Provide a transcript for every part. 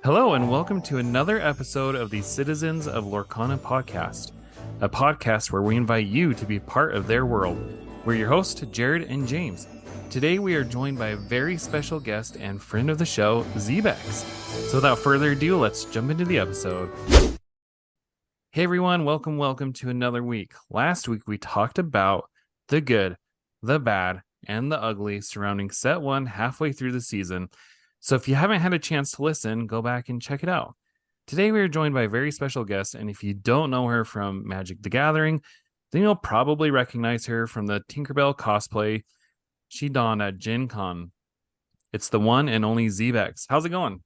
Hello, and welcome to another episode of the Citizens of Lorcana podcast, a podcast where we invite you to be part of their world. We're your hosts, Jared and James. Today, we are joined by a very special guest and friend of the show, Zbexx. So without further ado, let's jump into the episode. Hey everyone, welcome to another week. Last week, we talked about the good, the bad, and the ugly surrounding Set 1 halfway through the season. So if you haven't had a chance to listen, go back and check it out. Today we are joined by a very special guest, and if you don't know her from Magic the Gathering, then you'll probably recognize her from the Tinkerbell cosplay she donned at Gen Con. It's the one and only Zbexx. How's it going?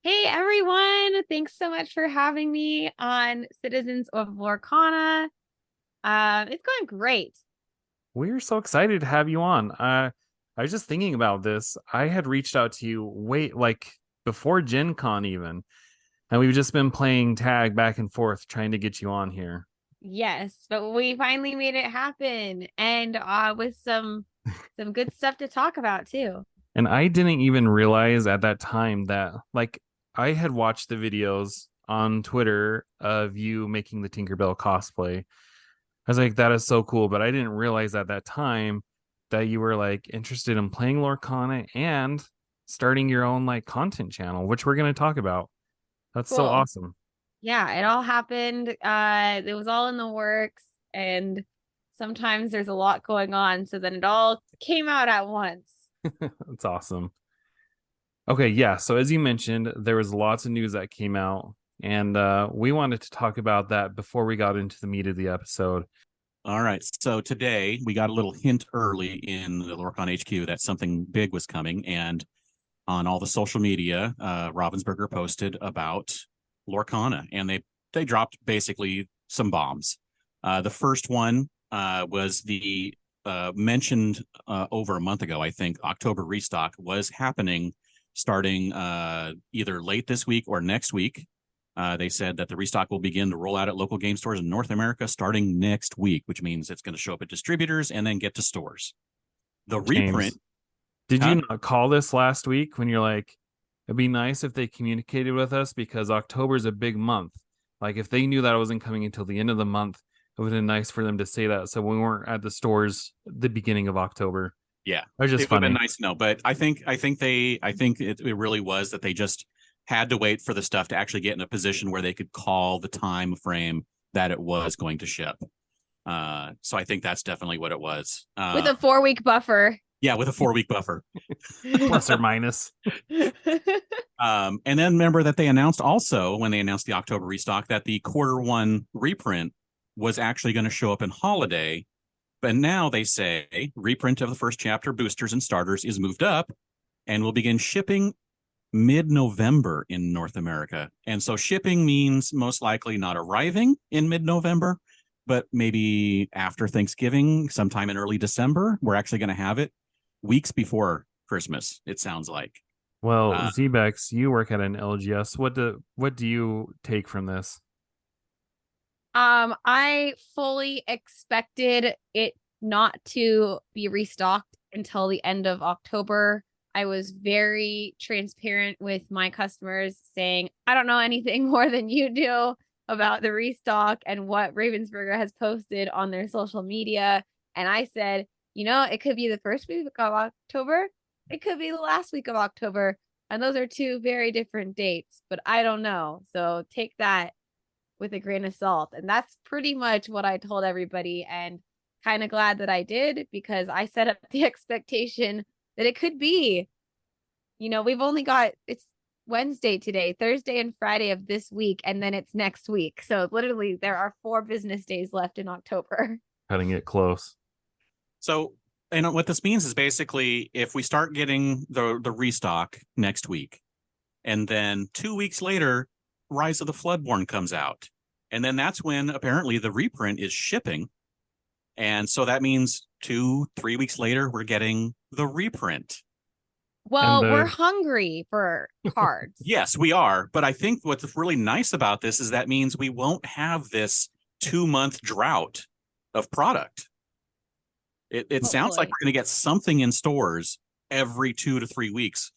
Hey everyone, thanks so much for having me on Citizens of Lorcana. It's going great. We're so excited to have you on. I was just thinking about this. I had reached out to you before Gen Con even, and we've just been playing tag back and forth trying to get you on here. Yes, but we finally made it happen, and with some good stuff to talk about too. And I didn't even realize at that time that I had watched the videos on Twitter of you making the Tinkerbell cosplay. I was like, that is so cool, but I didn't realize at that time that you were interested in playing Lorcana and starting your own content channel, which we're going to talk about. That's so Cool. awesome. Yeah, it all happened. It was all in the works, and sometimes there's a lot going on, so then it all came out at once. That's awesome. Okay, yeah. So as you mentioned, there was lots of news that came out, and we wanted to talk about that before we got into the meat of the episode. All right. So today we got a little hint early in the Lorcon HQ that something big was coming. And on all the social media, Ravensburger posted about Lorcana, and they dropped basically some bombs. The first one was the mentioned over a month ago, I think, October restock was happening starting either late this week or next week. They said that the restock will begin to roll out at local game stores in North America starting next week, which means it's going to show up at distributors and then get to stores. The James, reprint. did you not call this last week when you're like, it'd be nice if they communicated with us because October is a big month. Like if they knew that it wasn't coming until the end of the month, it would have been nice for them to say that. So we weren't at the stores the beginning of October. Yeah, it was just it would have funny. been nice to know, but I think it really was that they just had to wait for the stuff to actually get in a position where they could call the time frame that it was going to ship. So I think that's definitely what it was. With a 4-week buffer. Yeah, with a 4-week buffer. Plus or minus. And then remember that they announced also, when they announced the October restock, that the Q1 reprint was actually going to show up in holiday. But now they say reprint of the first chapter boosters and starters is moved up and will begin shipping mid-November in North America. And so shipping means most likely not arriving in mid-November, but maybe after Thanksgiving, sometime in early December. We're actually going to have it weeks before Christmas, it sounds like. Well, Zbexx, you work at an LGS. What do you take from this? I fully expected it not to be restocked until the end of October. I was very transparent with my customers saying, I don't know anything more than you do about the restock and what Ravensburger has posted on their social media. And I said, it could be the first week of October. It could be the last week of October. And those are two very different dates, but I don't know. So take that with a grain of salt. And that's pretty much what I told everybody. And kind of glad that I did, because I set up the expectation that it could be, we've only got, it's Wednesday today, Thursday and Friday of this week, and then it's next week. So literally there are 4 business days left in October. Cutting it close. So, and what this means is basically if we start getting the restock next week, and then 2 weeks later, Rise of the Floodborn comes out. And then that's when apparently the reprint is shipping. And so that means 2-3 weeks later, we're getting the reprint. Well, we're hungry for cards. Yes, we are. But I think what's really nice about this is that means we won't have this 2-month drought of product. It sounds like we're going to get something in stores every 2 to 3 weeks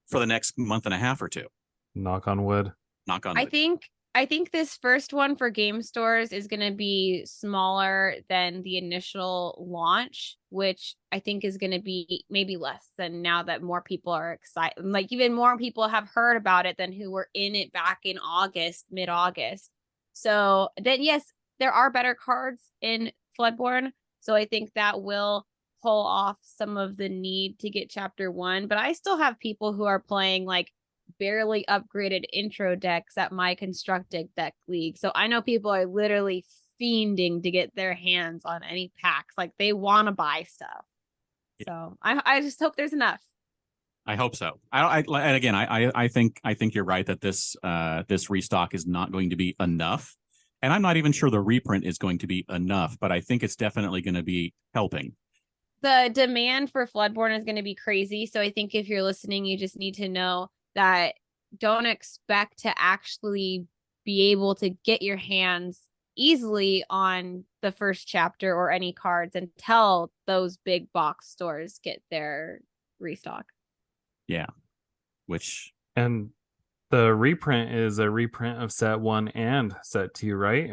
for the next month and a half or two. Knock on wood. Knock on I wood. think this first one for game stores is going to be smaller than the initial launch, which I think is going to be maybe less than now that more people are excited. Like even more people have heard about it than who were in it back in August, mid-August. So then, yes, there are better cards in Floodborne. So I think that will pull off some of the need to get chapter 1. But I still have people who are playing like barely upgraded intro decks at my constructed deck league. So I know people are literally fiending to get their hands on any packs. Like they want to buy stuff. Yeah. So I just hope there's enough. I hope so. And again, I think you're right that this restock is not going to be enough, and I'm not even sure the reprint is going to be enough, but I think it's definitely going to be helping. The demand for Floodborne is going to be crazy. So I think if you're listening, you just need to know that don't expect to actually be able to get your hands easily on the first chapter or any cards until those big box stores get their restock. Yeah. And the reprint is a reprint of set 1 and set 2, right?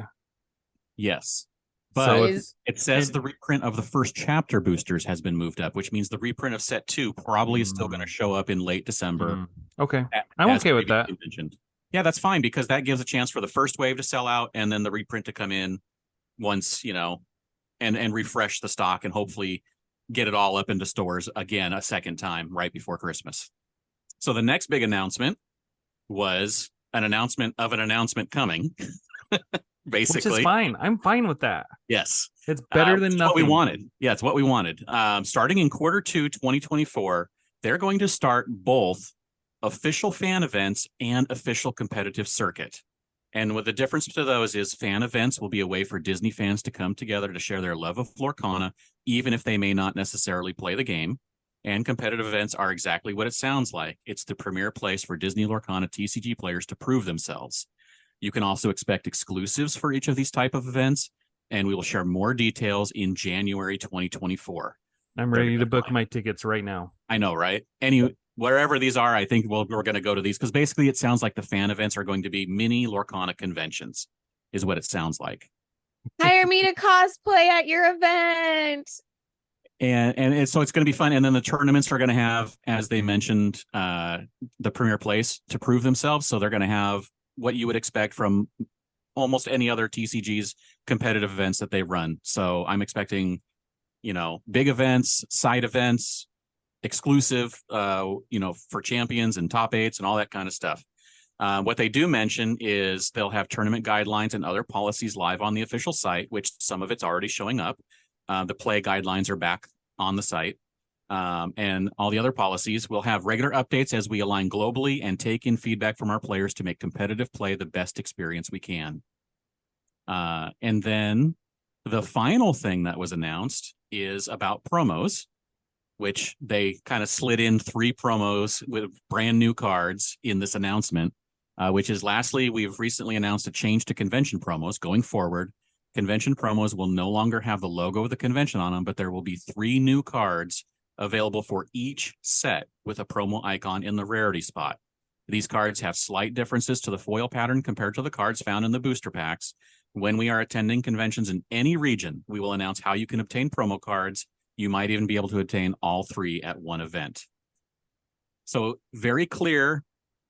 Yes. So But it says the reprint of the first chapter boosters has been moved up, which means the reprint of set 2 probably is still going to show up in late December. Okay. I'm okay with that. Mentioned. Yeah, that's fine because that gives a chance for the first wave to sell out and then the reprint to come in once, and refresh the stock and hopefully get it all up into stores again a second time right before Christmas. So the next big announcement was an announcement of an announcement coming. Basically, which is fine. I'm fine with that. Yes, it's better than nothing. What we wanted. Yeah, it's what we wanted. Starting in Q2 2024, they're going to start both official fan events and official competitive circuit. And what the difference to those is fan events will be a way for Disney fans to come together to share their love of Lorcana, even if they may not necessarily play the game. And competitive events are exactly what it sounds like. It's the premier place for Disney Lorcana TCG players to prove themselves. You can also expect exclusives for each of these type of events, and we will share more details in January 2024. I'm ready to book my tickets right now. I know, right? Wherever these are, I think we're going to go to these because basically it sounds like the fan events are going to be mini Lorcana conventions, is what it sounds like. Hire me to cosplay at your event. And so it's going to be fun. And then the tournaments are going to have, as they mentioned, the premier place to prove themselves. So they're going to have what you would expect from almost any other TCG's competitive events that they run. So I'm expecting, big events, side events, exclusive, for champions and top eights and all that kind of stuff. What they do mention is they'll have tournament guidelines and other policies live on the official site, which some of it's already showing up. The play guidelines are back on the site. And all the other policies will have regular updates as we align globally and take in feedback from our players to make competitive play the best experience we can. And then the final thing that was announced is about promos, which they kind of slid in 3 promos with brand new cards in this announcement, which is lastly, we've recently announced a change to convention promos going forward. Convention promos will no longer have the logo of the convention on them, but there will be 3 new cards available for each set with a promo icon in the rarity spot. These cards have slight differences to the foil pattern compared to the cards found in the booster packs. When we are attending conventions in any region, we will announce how you can obtain promo cards. You might even be able to obtain all 3 at one event. So very clear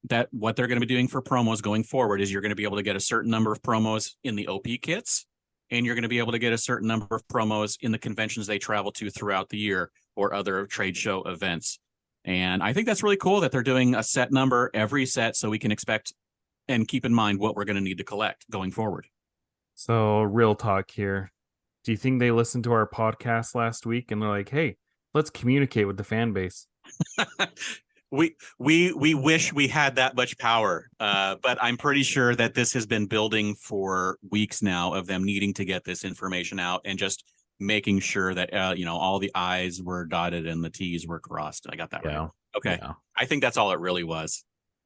that what they're going to be doing for promos going forward is you're going to be able to get a certain number of promos in the OP kits, and you're going to be able to get a certain number of promos in the conventions they travel to throughout the year or other trade show events. And I think that's really cool that they're doing a set number every set so we can expect and keep in mind what we're going to need to collect going forward. So real talk here. Do you think they listened to our podcast last week and they're like, hey, let's communicate with the fan base? We wish we had that much power, but I'm pretty sure that this has been building for weeks now of them needing to get this information out and just making sure that all the I's were dotted and the T's were crossed. I got that right. Okay. Yeah. I think that's all it really was.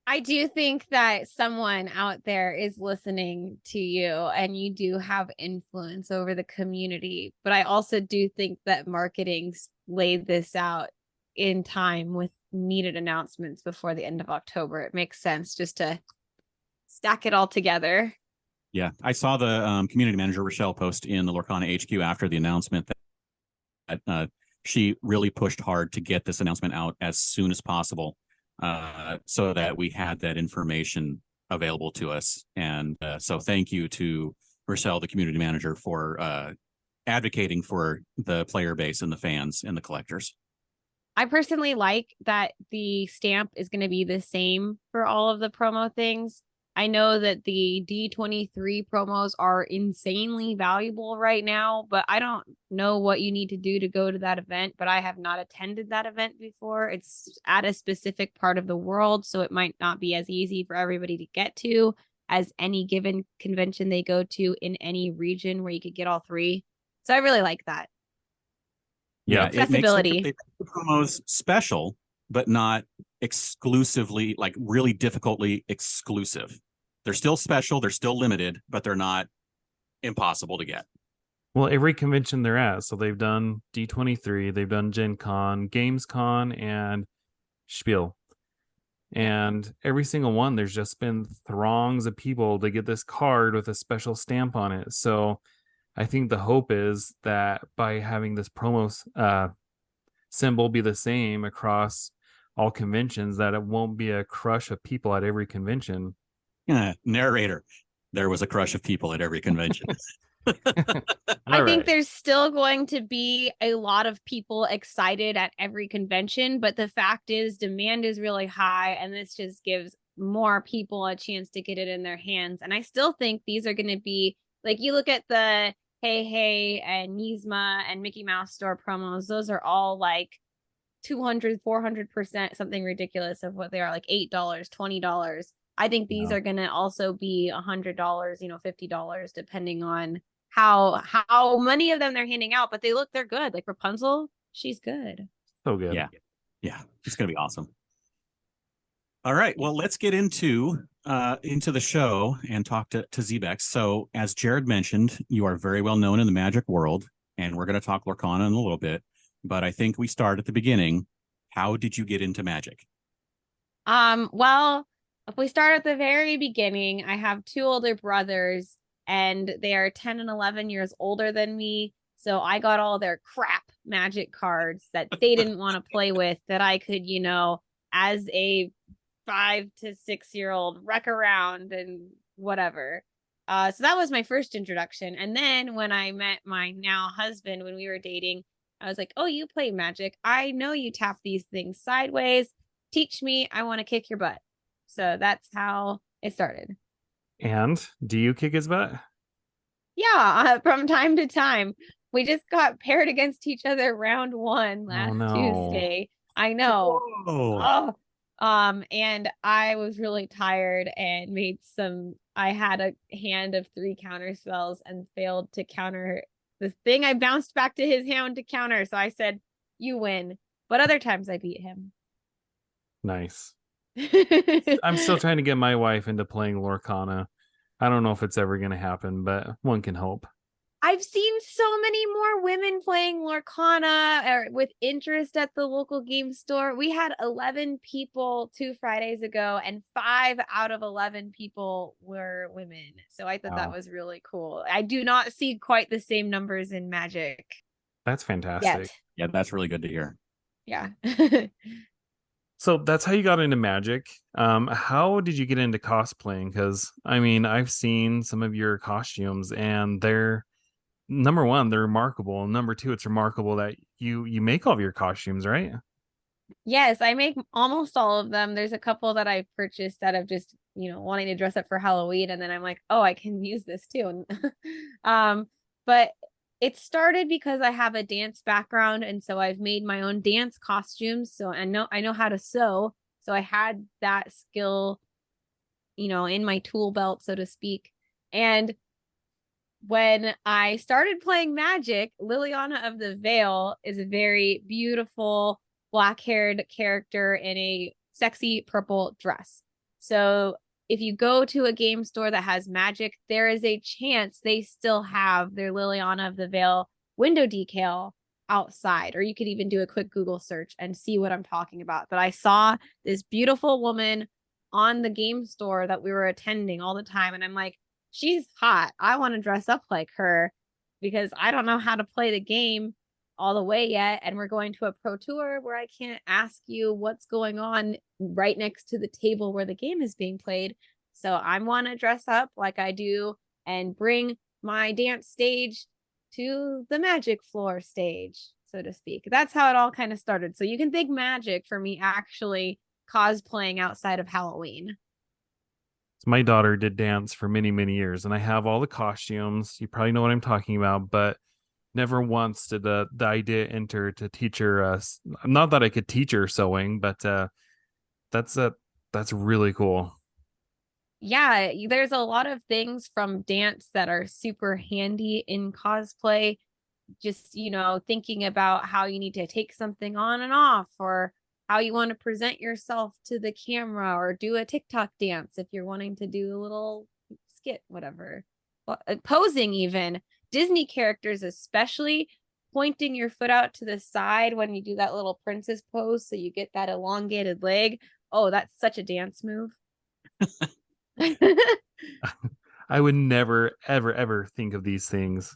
I do think that someone out there is listening to you and you do have influence over the community. But I also do think that marketing laid this out in time with needed announcements before the end of October. It makes sense just to stack it all together. Yeah, I saw the community manager Rochelle post in the Lorcana HQ after the announcement that she really pushed hard to get this announcement out as soon as possible, so that we had that information available to us. And so thank you to Rochelle, the community manager, for advocating for the player base and the fans and the collectors. I personally like that the stamp is going to be the same for all of the promo things. I know that the D23 promos are insanely valuable right now, but I don't know what you need to do to go to that event, but I have not attended that event before. It's at a specific part of the world, so it might not be as easy for everybody to get to as any given convention they go to in any region where you could get all three. So I really like that. Yeah, it makes Accessibility. the promos special, but not exclusively, like really difficultly exclusive. They're still special, they're still limited, but they're not impossible to get. well, every convention they're at. So they've done D23, they've done Gen Con, Games Con, and Spiel. And every single one, there's just been throngs of people to get this card with a special stamp on it. So I think the hope is that by having this promo symbol be the same across all conventions, that it won't be a crush of people at every convention. Narrator, there was a crush of people at every convention. I think there's still going to be a lot of people excited at every convention, but the fact is demand is really high, and this just gives more people a chance to get it in their hands. And I still think these are going to be, like, you look at the Hey Hey and Nizma and Mickey Mouse store promos, those are all like 200, 400%, something ridiculous of what they are, like $8, $20. I think these are going to also be $100, $50, depending on how many of them they're handing out, but they're good. Like Rapunzel, she's good. So good. Yeah, it's gonna be awesome. All right, well, let's get into the show and talk to Zbexx. So as Jared mentioned, you are very well known in the Magic world, and we're going to talk Lorcana in a little bit, but I think we start at the beginning. How did you get into Magic? Well, if we start at the very beginning, I have two older brothers, and they are 10 and 11 years older than me. So I got all their crap Magic cards that they didn't want to play with that I could, as a 5 to 6 year old wreck around and whatever. So that was my first introduction. And then when I met my now husband, when we were dating, I was like, oh, you play Magic. I know you tap these things sideways. Teach me. I want to kick your butt. So that's how it started. And do you kick his butt? Yeah, from time to time. We just got paired against each other round 1 last Tuesday. I know. Whoa. And I was really tired and I had a hand of 3 counter spells and failed to counter the thing. I bounced back to his hand to counter. So I said, you win. But other times I beat him. Nice. I'm still trying to get my wife into playing Lorcana. I don't know if it's ever going to happen, but one can hope. I've seen so many more women playing Lorcana with interest at the local game store. We had 11 people 2 Fridays ago, and 5 out of 11 people were women. So I thought that was really cool. I do not see quite the same numbers in Magic. That's fantastic. Yeah, that's really good to hear. Yeah. So that's how you got into Magic. How did you get into cosplaying? Because I've seen some of your costumes, and they're, number one, they're remarkable. Number two, it's remarkable that you make all of your costumes, right? Yes, I make almost all of them. There's a couple that I purchased that of just, wanting to dress up for Halloween, and then I'm like, oh, I can use this too. But it started because I have a dance background, and so I've made my own dance costumes. So I know how to sew. So I had that skill, in my tool belt, so to speak. And when I started playing Magic, Liliana of the Veil is a very beautiful black-haired character in a sexy purple dress. So if you go to a game store that has Magic, there is a chance they still have their Liliana of the Veil window decal outside, or you could even do a quick Google search and see what I'm talking about. But I saw this beautiful woman on the game store that we were attending all the time. And I'm like, she's hot. I want to dress up like her because I don't know how to play the game all the way yet. And we're going to a pro tour where I can't ask you what's going on right next to the table where the game is being played. So I want to dress up like I do and bring my dance stage to the Magic floor stage, so to speak. That's how it all kind of started. So you can thank Magic for me actually cosplaying outside of Halloween. My daughter did dance for many, many years, and I have all the costumes. You probably know what I'm talking about, but never once did the idea enter to teach her. Not that I could teach her sewing, but that's that's really cool. Yeah, there's a lot of things from dance that are super handy in cosplay. Just, thinking about how you need to take something on and off, or how you want to present yourself to the camera, or do a TikTok dance if you're wanting to do a little skit, whatever. Posing, even. Disney characters, especially pointing your foot out to the side when you do that little princess pose so you get that elongated leg. Oh, that's such a dance move. I would never, ever, ever think of these things.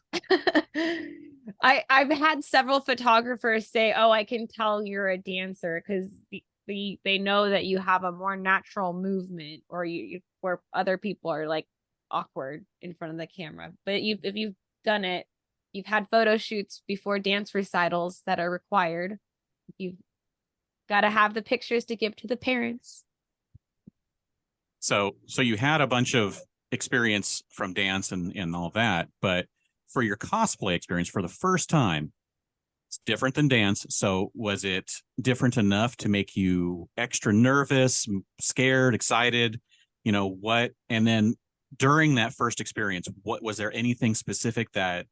I've had several photographers say, "Oh, I can tell you're a dancer because they know that you have a more natural movement, or you where other people are like awkward in front of the camera." But if you've done it, you've had photo shoots before dance recitals that are required. You've got to have the pictures to give to the parents. So you had a bunch of experience from dance and all that, but for your cosplay experience for the first time, it's different than dance. So was it different enough to make you extra nervous, scared, excited? What? And then during that first experience, what was there anything specific that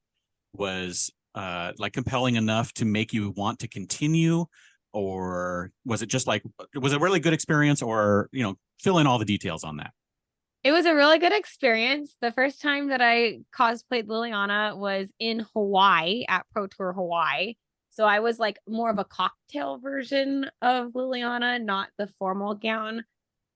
was like compelling enough to make you want to continue? Or was it just like, was it a really good experience, or, fill in all the details on that? It was a really good experience. The first time that I cosplayed Liliana was in Hawaii at Pro Tour Hawaii. So I was like more of a cocktail version of Liliana, not the formal gown.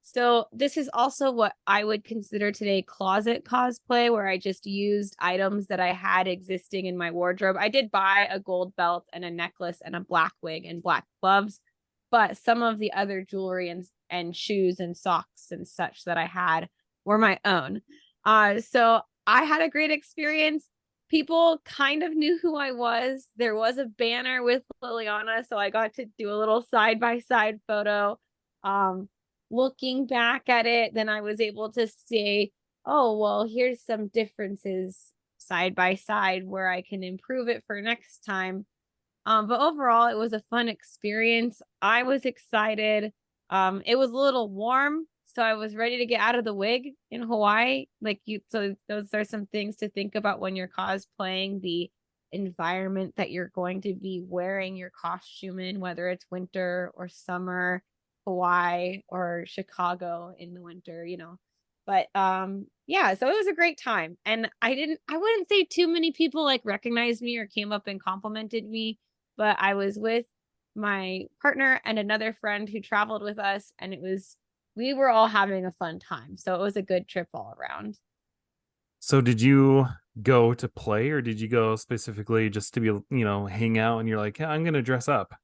So this is also what I would consider today closet cosplay, where I just used items that I had existing in my wardrobe. I did buy a gold belt and a necklace and a black wig and black gloves, but some of the other jewelry and shoes and socks and such that I had were my own. So I had a great experience. People kind of knew who I was. There was a banner with Liliana, so I got to do a little side-by-side photo. Looking back at it, then I was able to say, oh, well, here's some differences side by side where I can improve it for next time. But overall, it was a fun experience. I was excited. It was a little warm, so I was ready to get out of the wig in Hawaii. So those are some things to think about when you're cosplaying, the environment that you're going to be wearing your costume in, whether it's winter or summer, Hawaii or Chicago in the winter, But yeah, so it was a great time. And I wouldn't say too many people like recognized me or came up and complimented me, but I was with my partner and another friend who traveled with us, and we were all having a fun time. So it was a good trip all around. So did you go to play, or did you go specifically just to be, hang out, and you're like, yeah, I'm going to dress up?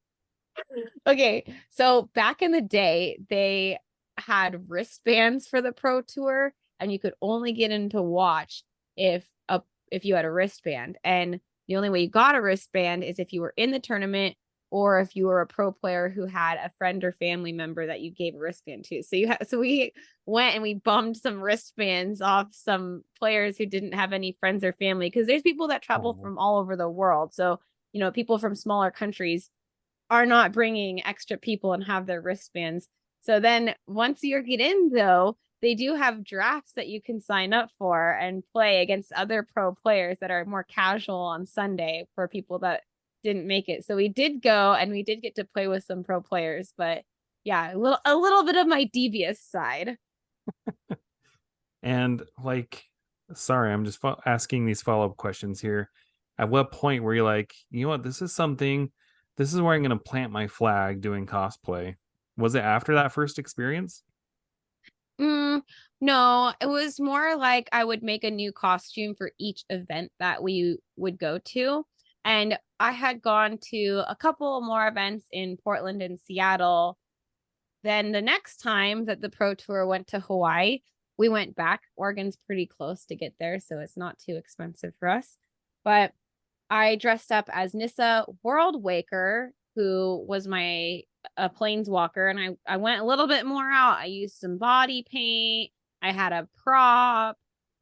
Okay, so back in the day, they had wristbands for the Pro Tour, and you could only get in to watch if you had a wristband. And the only way you got a wristband is if you were in the tournament, or if you were a pro player who had a friend or family member that you gave a wristband to. So we went and we bummed some wristbands off some players who didn't have any friends or family, because there's people that travel from all over the world. So, people from smaller countries are not bringing extra people and have their wristbands. So then once you get in, though, they do have drafts that you can sign up for and play against other pro players that are more casual on Sunday for people that didn't make it. So we did go, and we did get to play with some pro players, but yeah, a little bit of my devious side. And sorry, I'm just asking these follow-up questions here. at what point were you like, you know what, this is where I'm going to plant my flag doing cosplay? Was it after that first experience? No, it was more like I would make a new costume for each event that we would go to. And I had gone to a couple more events in Portland and Seattle. Then the next time that the pro tour went to Hawaii, we went back. Oregon's pretty close to get there, so it's not too expensive for us. But I dressed up as Nissa Worldwaker, who was a planeswalker, and I went a little bit more out. I used some body paint. I had a prop.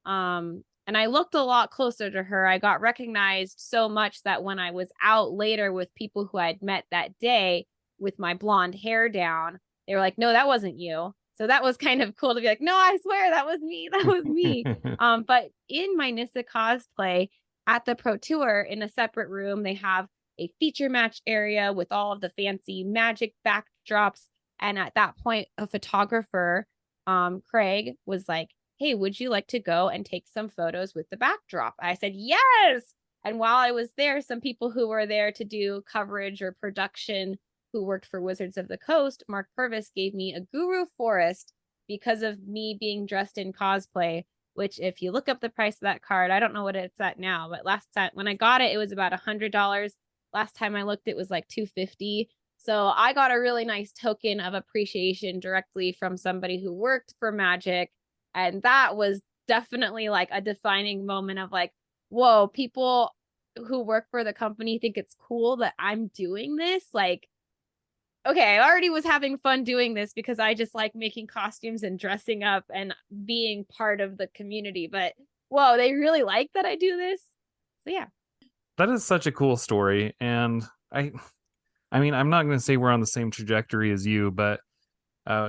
And I looked a lot closer to her. I got recognized so much that when I was out later with people who I'd met that day with my blonde hair down, they were like, no, that wasn't you. So that was kind of cool to be like, no, I swear that was me. That was me. But in my Nissa cosplay at the Pro Tour in a separate room, they have a feature match area with all of the fancy magic backdrops. And at that point, a photographer, Craig, was like, hey, would you like to go and take some photos with the backdrop? I said, yes. And while I was there, some people who were there to do coverage or production who worked for Wizards of the Coast, Mark Purvis, gave me a Guru Forest because of me being dressed in cosplay, which if you look up the price of that card, I don't know what it's at now, but last time when I got it, it was about $100. Last time I looked, it was like $250. So I got a really nice token of appreciation directly from somebody who worked for Magic. And that was definitely like a defining moment of like, whoa, people who work for the company think it's cool that I'm doing this. Like, okay, I already was having fun doing this because I just like making costumes and dressing up and being part of the community. But whoa, they really like that I do this. So yeah. That is such a cool story. And I mean, I'm not going to say we're on the same trajectory as you, but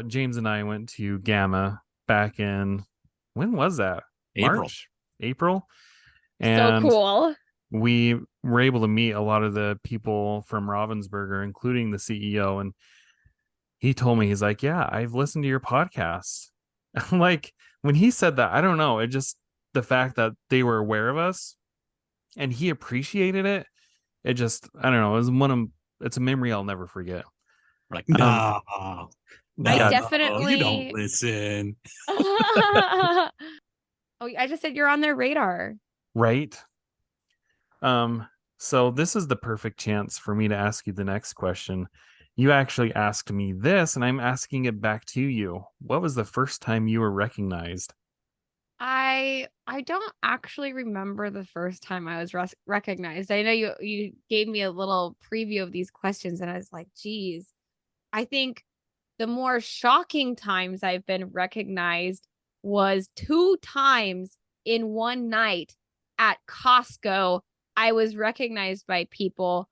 James and I went to Gamma back in, when was that? March? April. And so cool. We were able to meet a lot of the people from Ravensburger, including the CEO. And he told me, he's like, yeah, I've listened to your podcast. Like when he said that, I don't know. It just, the fact that they were aware of us and he appreciated it. It just, I don't know. It was it's a memory I'll never forget. We're like, no, I definitely, you don't listen. Oh, I just said you're on their radar. Right. So this is the perfect chance for me to ask you the next question. You actually asked me this, and I'm asking it back to you. What was the first time you were recognized? I don't actually remember the first time I was recognized. I know you gave me a little preview of these questions, and I was like, geez, I think the more shocking times I've been recognized was 2 times in one night at Costco. I was recognized by people.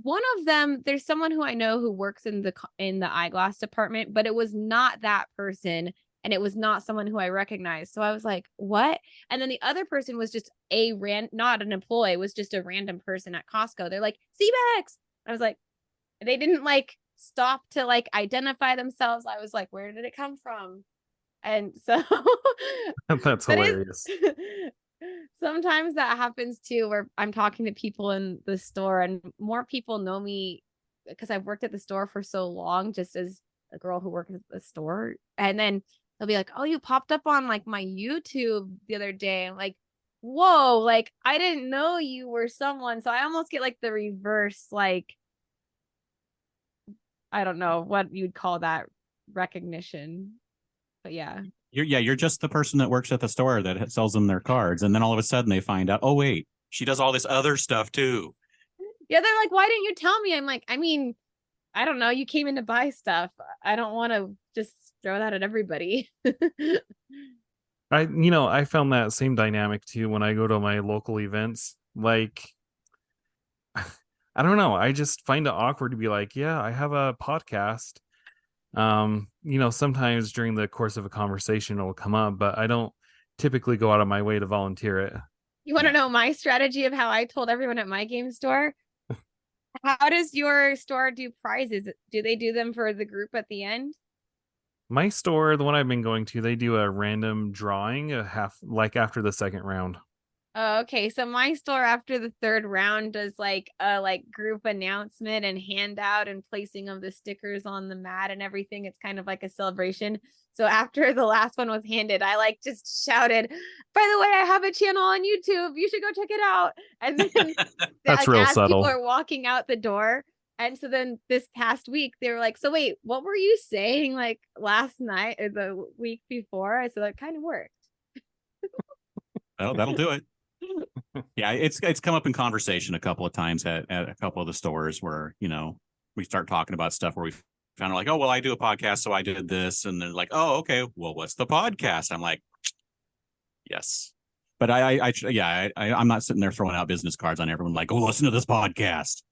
One of them, there's someone who I know who works in the eyeglass department, but it was not that person. And it was not someone who I recognized. So I was like, what? And then the other person was just not an employee, was just a random person at Costco. They're like, Zbexx. I was like, they didn't like stop to like identify themselves. I was like, where did it come from? And so That's hilarious. Sometimes that happens too, where I'm talking to people in the store and more people know me because I've worked at the store for so long, just as a girl who works at the store. And then they'll be like, oh, you popped up on like my YouTube the other day. I'm like, whoa, like I didn't know you were someone. So I almost get like the reverse, like, I don't know what you'd call that, recognition. But yeah. You're just the person that works at the store that sells them their cards. And then all of a sudden they find out, oh, wait, she does all this other stuff too. Yeah, they're like, why didn't you tell me? I'm like, I mean, I don't know. You came in to buy stuff. I don't want to just throw that at everybody. I found that same dynamic too when I go to my local events. Like, I don't know. I just find it awkward to be like, yeah, I have a podcast. Sometimes during the course of a conversation, it will come up, but I don't typically go out of my way to volunteer it. You want to know my strategy of how I told everyone at my game store? How does your store do prizes? Do they do them for the group at the end? My store, the one I've been going to, they do a random drawing after the second round. Okay, so my store after the third round does like a group announcement and handout and placing of the stickers on the mat and everything. It's kind of like a celebration. So after the last one was handed, I like just shouted, "By the way, I have a channel on YouTube. You should go check it out." And then That's like real as people subtle. are walking out the door, and so then this past week they were like, "So wait, what were you saying like last night or the week before?" I said that kind of worked. Oh, that'll do it. Yeah, it's come up in conversation a couple of times at a couple of the stores where, we start talking about stuff where we found like, oh, well, I do a podcast, so I did this. And they're like, oh, okay, well, what's the podcast? I'm like, yes. But I'm not sitting there throwing out business cards on everyone like, oh, listen to this podcast.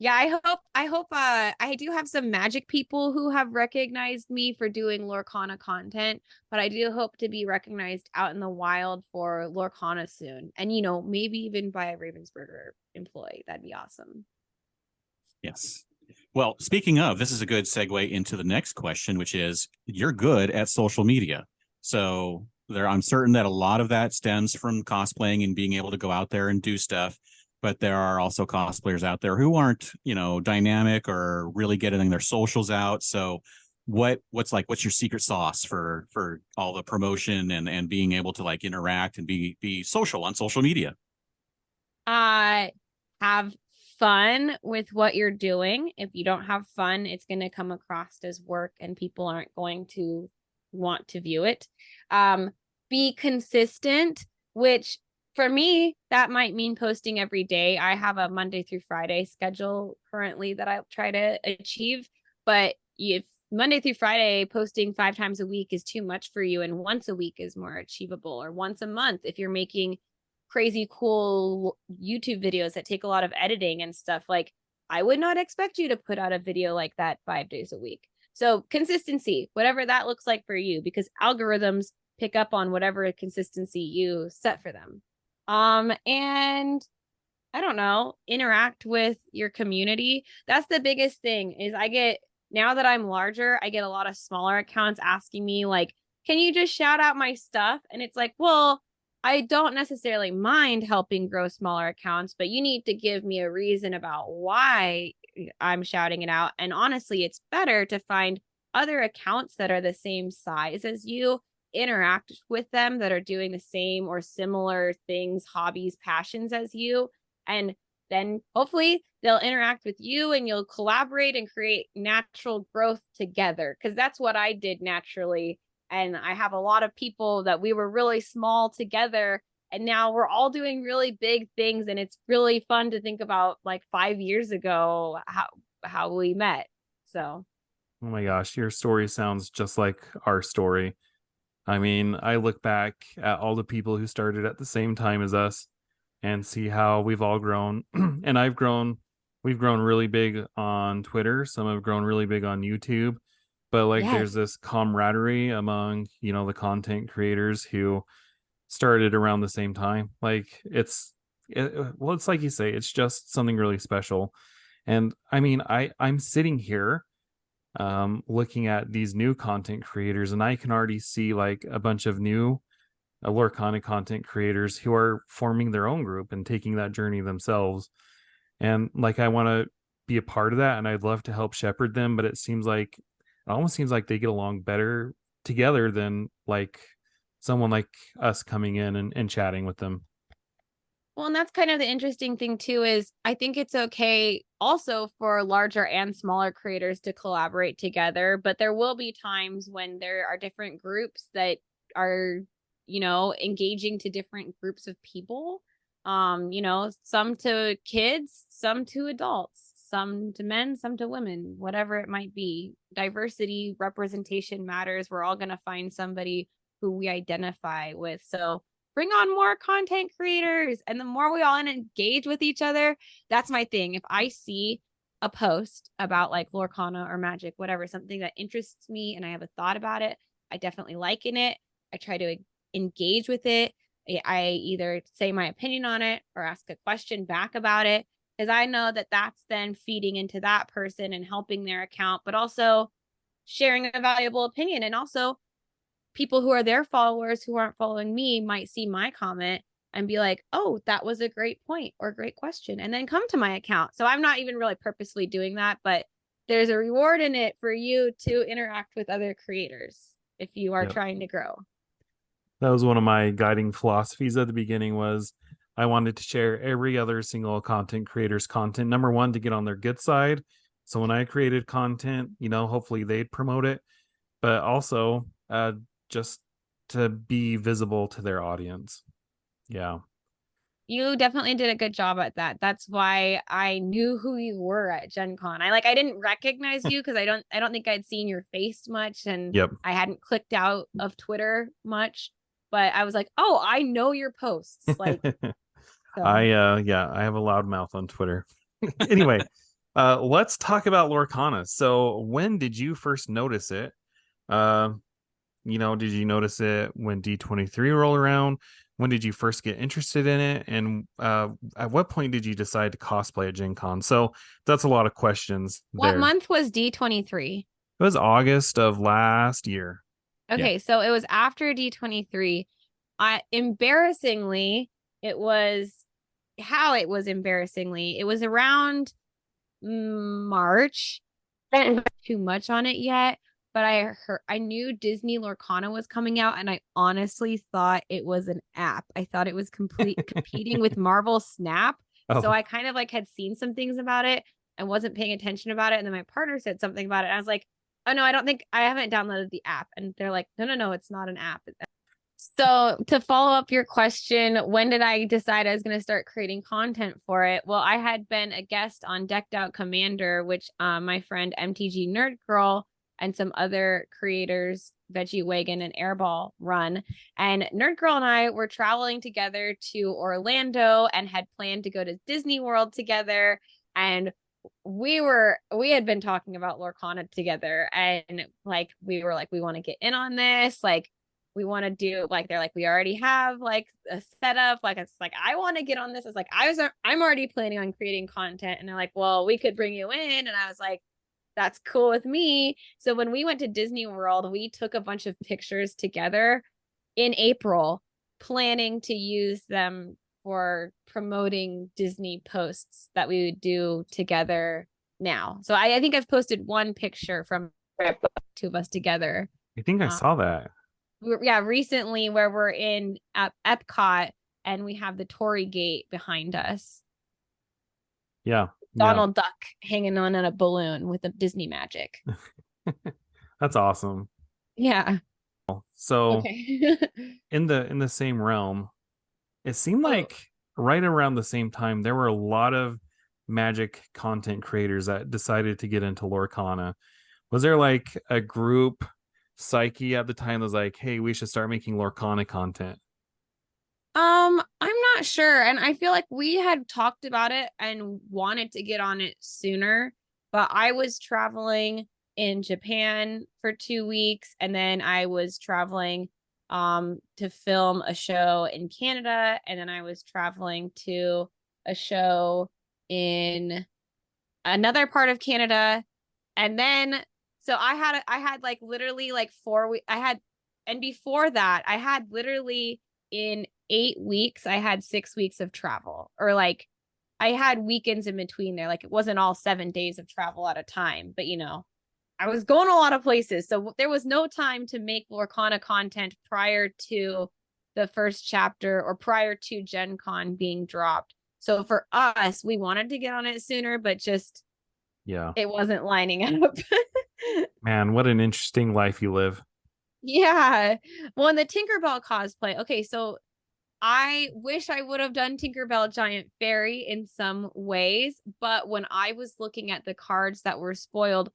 Yeah, I hope I do have some Magic people who have recognized me for doing Lorcana content, but I do hope to be recognized out in the wild for Lorcana soon. And maybe even by a Ravensburger employee. That'd be awesome. Yes. Well, speaking of, this is a good segue into the next question, which is you're good at social media. So I'm certain that a lot of that stems from cosplaying and being able to go out there and do stuff. But there are also cosplayers out there who aren't, dynamic or really getting their socials out. So what's your secret sauce for all the promotion and being able to like interact and be social on social media? Have fun with what you're doing. If you don't have fun, it's going to come across as work and people aren't going to want to view it. Be consistent, which for me, that might mean posting every day. I have a Monday through Friday schedule currently that I try to achieve. But if Monday through Friday posting 5 times a week is too much for you and once a week is more achievable, or once a month if you're making crazy cool YouTube videos that take a lot of editing and stuff, like I would not expect you to put out a video like that 5 days a week. So consistency, whatever that looks like for you, because algorithms pick up on whatever consistency you set for them. And I don't know, interact with your community. That's the biggest thing is now that I'm larger, I get a lot of smaller accounts asking me like, can you just shout out my stuff? And it's like, well, I don't necessarily mind helping grow smaller accounts, but you need to give me a reason about why I'm shouting it out. And honestly, it's better to find other accounts that are the same size as you, interact with them that are doing the same or similar things, hobbies, passions as you. And then hopefully they'll interact with you and you'll collaborate and create natural growth together. Because that's what I did naturally. And I have a lot of people that we were really small together. And now we're all doing really big things. And it's really fun to think about like 5 years ago, how we met. So. Oh my gosh, your story sounds just like our story. I mean, I look back at all the people who started at the same time as us and see how we've all grown. And we've grown really big on Twitter. Some have grown really big on YouTube. But like there's Yes. this camaraderie among, the content creators who started around the same time. Like it's like you say, it's just something really special. And I mean, I'm sitting here looking at these new content creators, and I can already see like a bunch of new Lorcana content creators who are forming their own group and taking that journey themselves. And like I want to be a part of that, and I'd love to help shepherd them, but it almost seems like they get along better together than like someone like us coming in and chatting with them. Well, and that's kind of the interesting thing too, is I think it's okay also for larger and smaller creators to collaborate together, but there will be times when there are different groups that are, engaging to different groups of people. Some to kids, some to adults, some to men, some to women, whatever it might be. Diversity, representation matters. We're all going to find somebody who we identify with. So bring on more content creators, and the more we all engage with each other, that's my thing. If I see a post about like Lorcana or Magic, whatever, something that interests me and I have a thought about it, I definitely like in it. I try to engage with it. I either say my opinion on it or ask a question back about it, because I know that that's then feeding into that person and helping their account, but also sharing a valuable opinion. And also people who are their followers who aren't following me might see my comment and be like, oh, that was a great point or great question, and then come to my account. So I'm not even really purposely doing that, but there's a reward in it for you to interact with other creators if you are Yep. trying to grow. That was one of my guiding philosophies at the beginning was I wanted to share every other single content creator's content. Number one, to get on their good side. So when I created content, hopefully they'd promote it, but also just to be visible to their audience. Yeah. You definitely did a good job at that. That's why I knew who you were at Gen Con. I didn't recognize you because I don't think I'd seen your face much, and Yep. I hadn't clicked out of Twitter much, but I was like, oh, I know your posts. Like, so. I have a loud mouth on Twitter. Anyway, let's talk about Lorcana. So when did you first notice it? Did you notice it when D23 rolled around? When did you first get interested in it? And at what point did you decide to cosplay at Gen Con? So that's a lot of questions What there. month was D23? It was August of last year. Okay, so it was after D23. Embarrassingly, it was embarrassingly. It was around March. I didn't put too much on it yet, but I knew Disney Lorcana was coming out, and I honestly thought it was an app. I thought it was competing with Marvel Snap. Oh. So I kind of had seen some things about it and wasn't paying attention about it. And then my partner said something about it. And I was like, oh no, I haven't downloaded the app. And they're like, no, it's not an app. So to follow up your question, when did I decide I was going to start creating content for it? Well, I had been a guest on Decked Out Commander, which my friend MTG Nerd Girl and some other creators, Veggie Wagon and Airball, run. And Nerd Girl and I were traveling together to Orlando and had planned to go to Disney World together. And we had been talking about Lorcana together, and we were like, we want to get in on this. We want to do they're like, we already have a setup. It's like, I want to get on this. It's like, I'm already planning on creating content. And they're like, well, we could bring you in. And I was like, that's cool with me. So when we went to Disney World, we took a bunch of pictures together in April, planning to use them for promoting Disney posts that we would do together now. So I think I've posted one picture from two of us together. I think I saw that. Recently, where we're in Epcot and we have the Tory Gate behind us. Yeah. Donald Duck hanging on a balloon with a Disney magic. That's awesome. Yeah. So okay. in the same realm, it seemed like right around the same time there were a lot of Magic content creators that decided to get into Lorcana. Was there a group psyche at the time that was like, hey, we should start making Lorcana content? I'm not sure. And I feel like we had talked about it and wanted to get on it sooner, but I was traveling in Japan for 2 weeks, and then I was traveling to film a show in Canada, and then I was traveling to a show in another part of Canada. And then so I had literally 4 weeks. And before that, I had literally in 8 weeks, I had 6 weeks of travel, or I had weekends in between there. It wasn't all 7 days of travel at a time, but I was going a lot of places. So there was no time to make Lorcana content prior to the first chapter or prior to Gen Con being dropped. So for us, we wanted to get on it sooner, but just, it wasn't lining up. Man, what an interesting life you live. Yeah. Well, in the Tinkerbell cosplay, okay, so I wish I would have done Tinkerbell Giant Fairy in some ways, but when I was looking at the cards that were spoiled,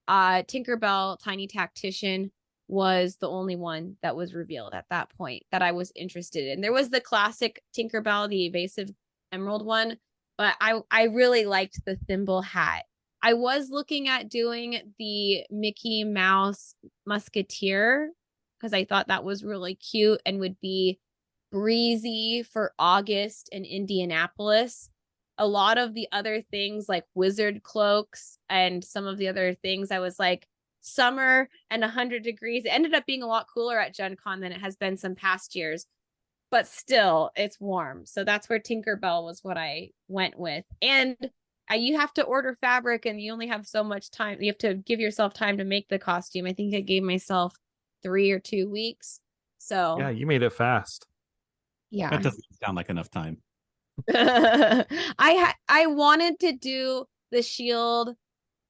Tinkerbell Tiny Tactician was the only one that was revealed at that point that I was interested in. There was the classic Tinkerbell, the evasive emerald one, but I really liked the thimble hat. I was looking at doing the Mickey Mouse Musketeer because I thought that was really cute and would be breezy for August in Indianapolis. A lot of the other things like wizard cloaks and some of the other things, I was like, summer and 100 degrees. It ended up being a lot cooler at Gen Con than it has been some past years. but still it's warm. So that's where Tinkerbell was what I went with. And you have to order fabric and you only have so much time. You have to give yourself time to make the costume. I think I gave myself 3 or 2 weeks. So Yeah, you made it fast. yeah. That doesn't sound like enough time. I wanted to do the shield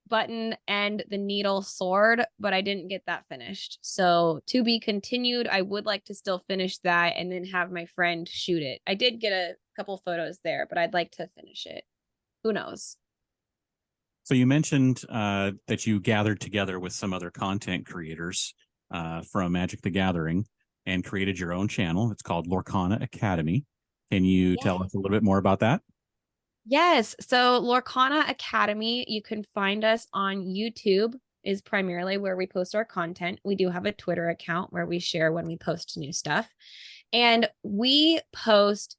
button and the needle sword, but I didn't get that finished. So to be continued. I would like to still finish that and then have my friend shoot it. I did get a couple photos there, but I'd like to finish it. Who knows? So you mentioned that you gathered together with some other content creators from Magic the Gathering and created your own channel. It's called Lorcana Academy. Can you tell us a little bit more about that? Yes. So Lorcana Academy, you can find us on YouTube is primarily where we post our content. We do have a Twitter account where we share when we post new stuff. And we post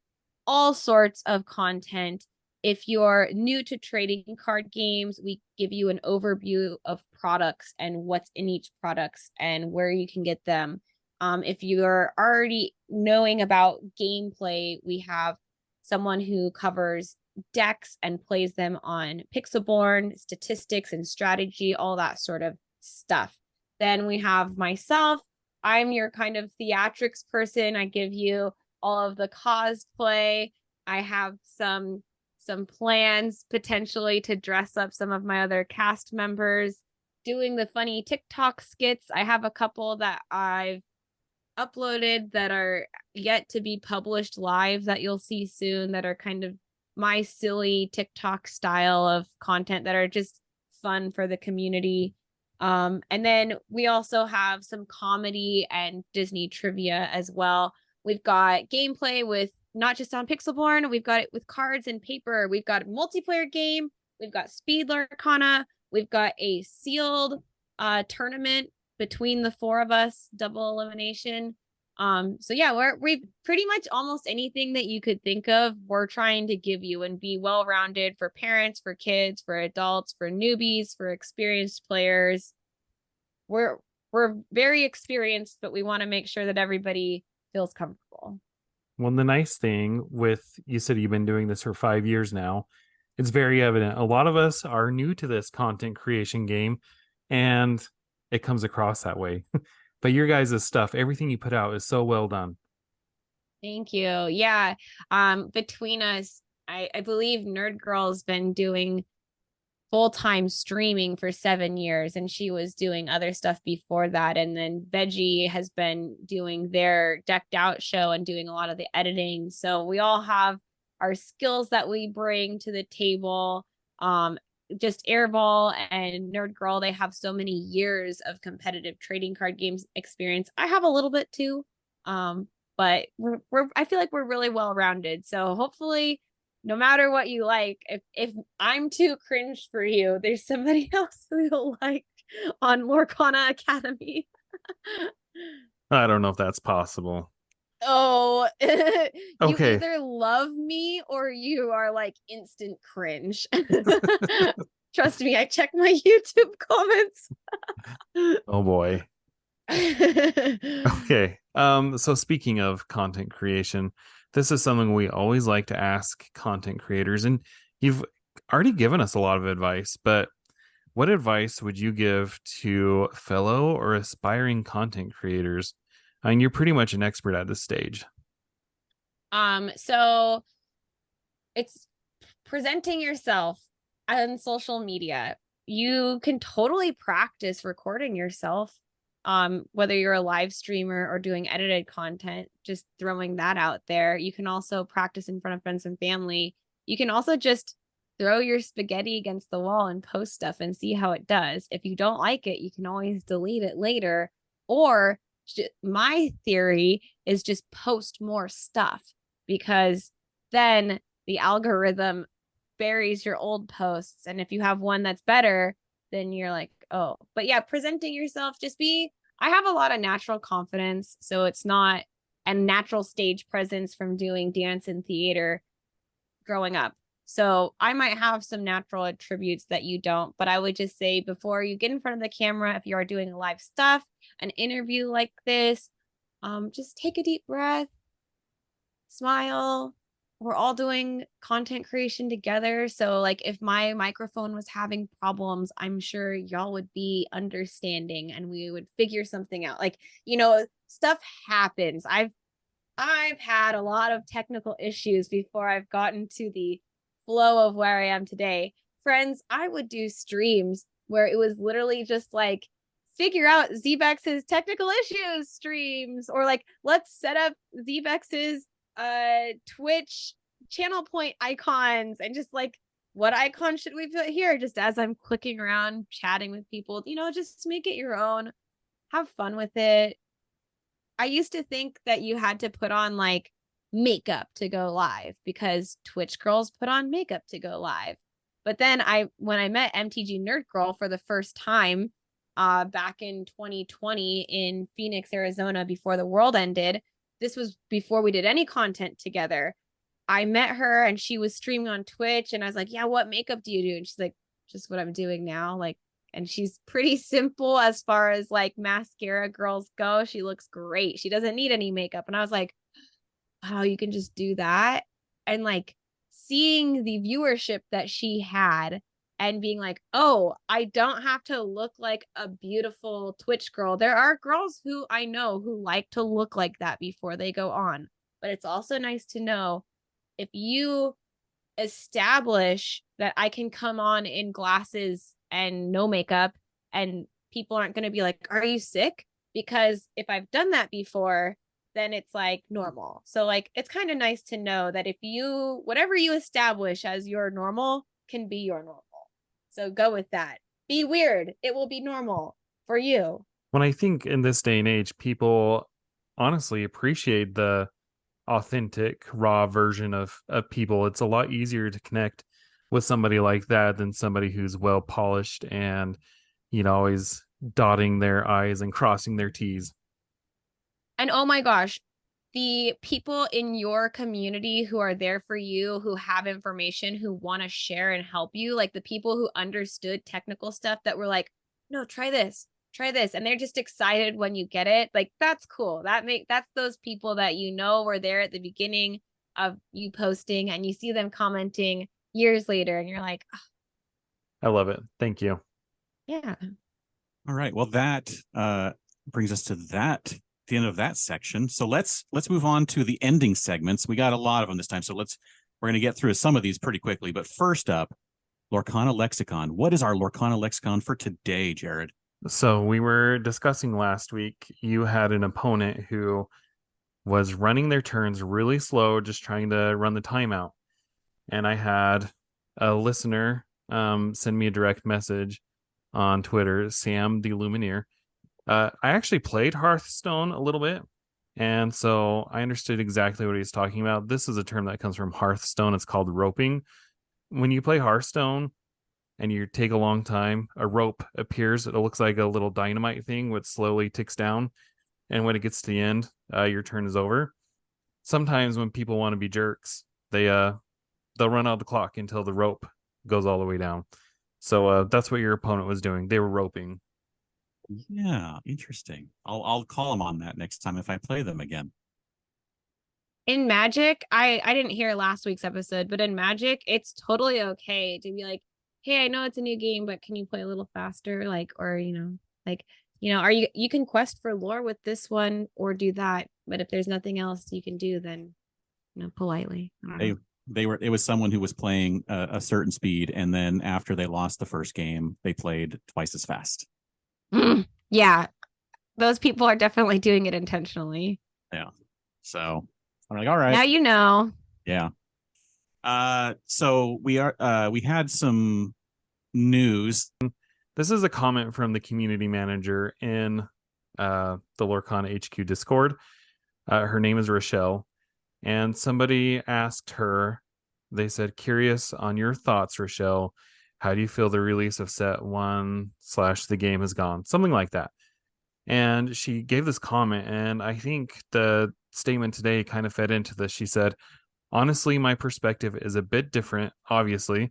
all sorts of content. If you're new to trading card games, we give you an overview of products and what's in each products and where you can get them. If you're already knowing about gameplay, we have someone who covers decks and plays them on Pixelborn, statistics and strategy, all that sort of stuff. Then we have myself. I'm your kind of theatrics person. I give you all of the cosplay. I have some plans potentially to dress up some of my other cast members, doing the funny TikTok skits. I have a couple that I've uploaded that are yet to be published live that you'll see soon that are kind of my silly TikTok style of content that are just fun for the community. And then we also have some comedy and Disney trivia as well. We've got gameplay with not just on Pixelborn, we've got it with cards and paper. We've got a multiplayer game. We've got Speed Lorcana. We've got a sealed tournament between the 4 of us, double elimination. So yeah, we pretty much almost anything that you could think of, we're trying to give you and be well-rounded for parents, for kids, for adults, for newbies, for experienced players. We're very experienced, but we want to make sure that everybody feels comfortable. Well, the nice thing with, you said you've been doing this for 5 years now, it's very evident. A lot of us are new to this content creation game, and it comes across that way. But your guys' stuff, everything you put out is so well done. Thank you. Yeah. Between us, I believe Nerd Girl's been doing full-time streaming for 7 years, and she was doing other stuff before that. And then Veggie has been doing their decked out show and doing a lot of the editing. So we all have our skills that we bring to the table. Just Airball and Nerd Girl, they have so many years of competitive trading card games experience. I have a little bit too. But I feel like we're really well rounded. So hopefully, no matter what you like, if I'm too cringe for you, there's somebody else who you'll like on Lorcana Academy. I don't know if that's possible. Oh, you Okay. either love me or you are like instant cringe. Trust me, I check my YouTube comments. Oh boy. Okay. So speaking of content creation, this is something we always like to ask content creators, and you've already given us a lot of advice, but what advice would you give to fellow or aspiring content creators? I mean, you're pretty much an expert at this stage. So it's presenting yourself on social media. You can totally practice recording yourself, whether you're a live streamer or doing edited content, just throwing that out there. You can also practice in front of friends and family. You can also just throw your spaghetti against the wall and post stuff and see how it does. If you don't like it, you can always delete it later. Or my theory is just post more stuff, because then the algorithm buries your old posts. And if you have one that's better, then you're like, oh, but yeah, presenting yourself, I have a lot of natural confidence. So it's not a natural stage presence from doing dance and theater growing up. So I might have some natural attributes that you don't, but I would just say before you get in front of the camera, if you are doing live stuff, an interview like this, just take a deep breath, smile. We're all doing content creation together. So like if my microphone was having problems, I'm sure y'all would be understanding and we would figure something out. Like, stuff happens. I've had a lot of technical issues before I've gotten to the flow of where I am today. Friends, I would do streams where it was literally just like figure out Zbexx's technical issues streams, or like let's set up Zbexx's Twitch channel point icons, and just like what icon should we put here, just as I'm clicking around chatting with people, just make it your own, have fun with it. I used to think that you had to put on like makeup to go live because Twitch girls put on makeup to go live. But then when I met MTG Nerd Girl for the first time back in 2020 in Phoenix, Arizona, before the world ended, this was before we did any content together. I met her and she was streaming on Twitch and I was like, yeah, what makeup do you do? And she's like, just what I'm doing now. Like, and she's pretty simple as far as like mascara girls go. She looks great. She doesn't need any makeup. And I was like, wow, you can just do that. And like seeing the viewership that she had and being like, oh, I don't have to look like a beautiful Twitch girl. There are girls who I know who like to look like that before they go on. But it's also nice to know if you establish that I can come on in glasses and no makeup and people aren't going to be like, are you sick? Because if I've done that before, then it's like normal. So like, it's kind of nice to know that whatever you establish as your normal can be your normal. So go with that. Be weird. It will be normal for you. When I think in this day and age, people honestly appreciate the authentic, raw version of people. It's a lot easier to connect with somebody like that than somebody who's well polished and, always dotting their I's and crossing their T's. And oh my gosh, the people in your community who are there for you, who have information, who want to share and help you, like the people who understood technical stuff that were like, no, try this, and they're just excited when you get it. Like, that's cool. That's those people that were there at the beginning of you posting and you see them commenting years later and you're like, oh. I love it. Thank you. Yeah. All right. Well, that brings us to the end of that section. So let's move on to the ending segments. We got a lot of them this time, so we're going to get through some of these pretty quickly. But first up, Lorcana Lexicon. What is our Lorcana Lexicon for today, Jared? So we were discussing last week, you had an opponent who was running their turns really slow, just trying to run the timeout. And I had a listener send me a direct message on Twitter, Sam the Lumineer. I actually played Hearthstone a little bit, and so I understood exactly what he was talking about. This is a term that comes from Hearthstone. It's called roping. When you play Hearthstone and you take a long time, a rope appears. It looks like a little dynamite thing which slowly ticks down, and when it gets to the end, your turn is over. Sometimes when people want to be jerks, they'll run out the clock until the rope goes all the way down. So that's what your opponent was doing. They were roping. Yeah, interesting. I'll call them on that next time if I play them again. In Magic, I didn't hear last week's episode, but in Magic, it's totally okay to be like, hey, I know it's a new game, but can you play a little faster? Like, or, are you can quest for lore with this one or do that. But if there's nothing else you can do, then, politely. It was someone who was playing a certain speed. And then after they lost the first game, they played twice as fast. Yeah. Those people are definitely doing it intentionally. Yeah. So I'm like, all right. Now you know. Yeah. So we had some news. This is a comment from the community manager in the Lorcana HQ Discord. Her name is Rochelle, and somebody asked her, they said, curious on your thoughts, Rochelle. How do you feel the release of set 1 / the game has gone? Something like that. And she gave this comment, and I think the statement today kind of fed into this. She said, honestly, my perspective is a bit different, obviously,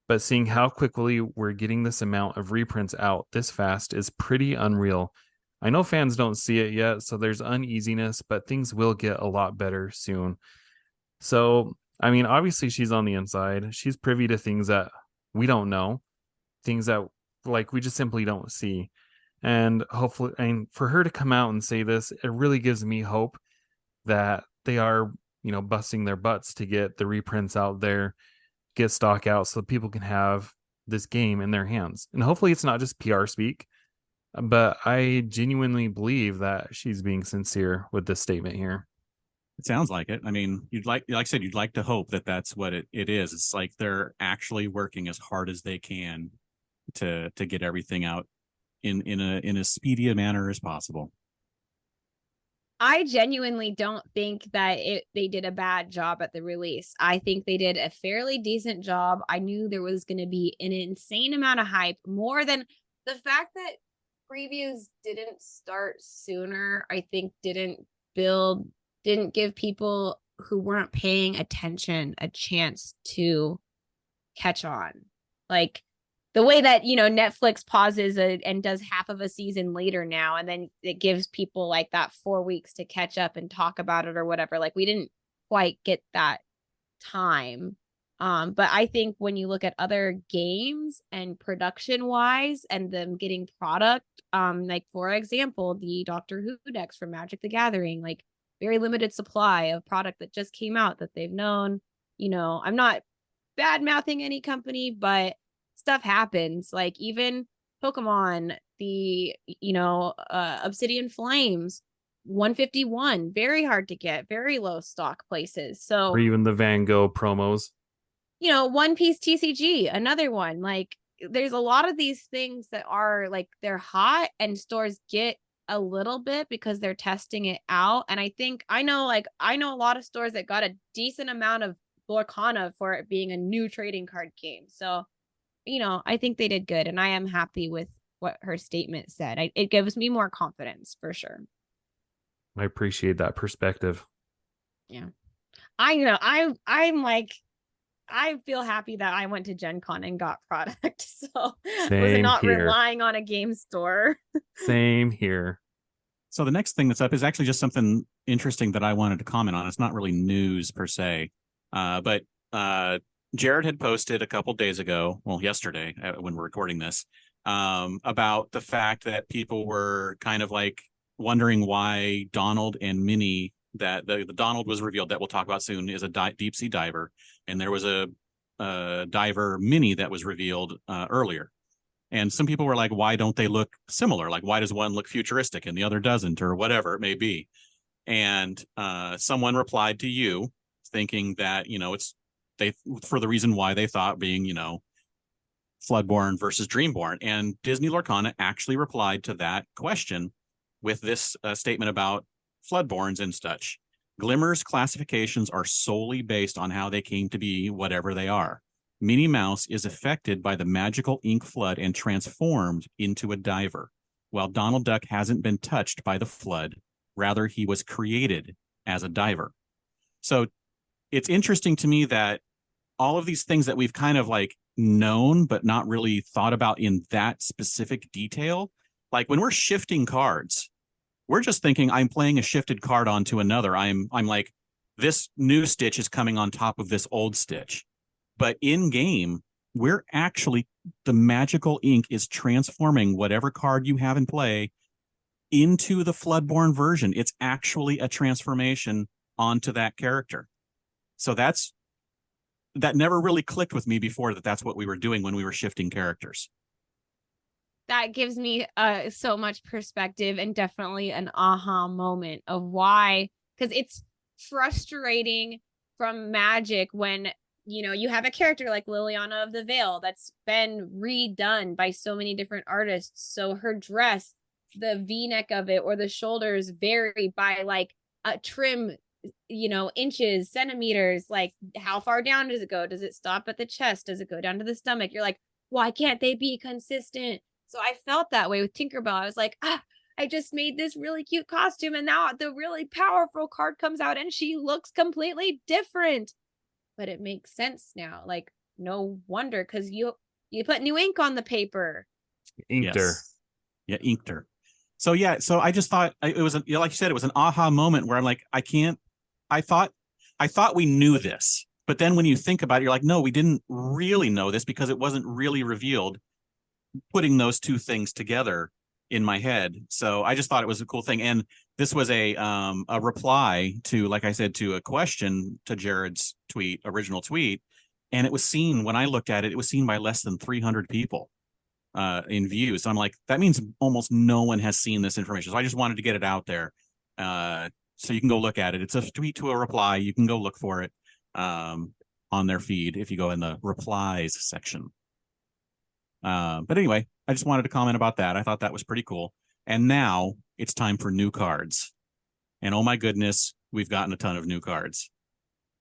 but seeing how quickly we're getting this amount of reprints out this fast is pretty unreal. I know fans don't see it yet, so there's uneasiness, but things will get a lot better soon. So, I mean, obviously she's on the inside. She's privy to things that we don't know, things that like we just simply don't see. And hopefully, and for her to come out and say this, it really gives me hope that they are, busting their butts to get the reprints out there, get stock out so people can have this game in their hands. And hopefully it's not just PR speak, but I genuinely believe that she's being sincere with this statement here. It sounds like it. I mean, like I said, you'd like to hope that that's what it is. It's like they're actually working as hard as they can to get everything out in a speedy manner as possible. I genuinely don't think that they did a bad job at the release. I think they did a fairly decent job. I knew there was going to be an insane amount of hype, more than the fact that previews didn't start sooner. I think didn't give people who weren't paying attention a chance to catch on. Like the way that, Netflix pauses and does half of a season later now, and then it gives people like that 4 weeks to catch up and talk about it or whatever. Like we didn't quite get that time. But I think when you look at other games and production wise and them getting product, like for example, the Doctor Who decks from Magic the Gathering, like very limited supply of product that just came out that they've known, I'm not bad mouthing any company, but stuff happens. Like even Pokemon, the Obsidian Flames 151, very hard to get, very low stock places. So or even the Van Gogh promos. One Piece TCG, another one. Like there's a lot of these things that are like they're hot and stores get a little bit because they're testing it out. And I know a lot of stores that got a decent amount of Lorcana for it being a new trading card game. So I think they did good, and I am happy with what her statement said. It gives me more confidence for sure. I appreciate that perspective. Yeah, I know. I'm like, I feel happy that I went to Gen Con and got product, so I was not relying on a game store. Same here. So the next thing that's up is actually just something interesting that I wanted to comment on. It's not really news per se, but Jared had posted a couple days ago, well, yesterday when we're recording this, about the fact that people were kind of like wondering why Donald and Minnie, that the Donald was revealed that we'll talk about soon is a deep sea diver, and there was a diver Minnie that was revealed earlier. And some people were like, why don't they look similar? Like, why does one look futuristic and the other doesn't, or whatever it may be? And someone replied to you thinking that, it's for the reason why they thought being, Floodborn versus Dreamborn. And Disney Lorcana actually replied to that question with this statement about Floodborns and such. Glimmer's classifications are solely based on how they came to be whatever they are. Minnie Mouse is affected by the magical ink flood and transformed into a diver, while Donald Duck hasn't been touched by the flood. Rather, he was created as a diver. So it's interesting to me that all of these things that we've kind of like known, but not really thought about in that specific detail, like when we're shifting cards, we're just thinking I'm playing a shifted card onto another. I'm like, this new Stitch is coming on top of this old Stitch. But in game, we're actually, the magical ink is transforming whatever card you have in play into the Floodborn version. It's actually a transformation onto that character. So that never really clicked with me before, that's what we were doing when we were shifting characters. That gives me so much perspective and definitely an aha moment of why, because it's frustrating from Magic when you have a character like Liliana of the Veil that's been redone by so many different artists. So her dress, the V-neck of it or the shoulders vary by like a trim, inches, centimeters. Like how far down does it go? Does it stop at the chest? Does it go down to the stomach? You're like, why can't they be consistent? So I felt that way with Tinkerbell. I was like, I just made this really cute costume and now the really powerful card comes out and she looks completely different. But it makes sense now. Like, no wonder, because you put new ink on the paper. Inked her. Yeah, inked her. So yeah, so I just thought it was like you said, it was an aha moment where I'm like, I thought I thought we knew this, but then when you think about it, you're like, no, we didn't really know this because it wasn't really revealed. Putting those two things together in my head, so I just thought it was a cool thing. And this was a reply to, like I said, to a question to Jared's original tweet, and it was seen, when I looked at it, it was seen by less than 300 people in views. So I'm like, that means almost no one has seen this information. So I just wanted to get it out there, so you can go look at it. It's a tweet to a reply. You can go look for it on their feed if you go in the replies section. But anyway, I just wanted to comment about that. I thought that was pretty cool. And now it's time for new cards. And oh my goodness, we've gotten a ton of new cards.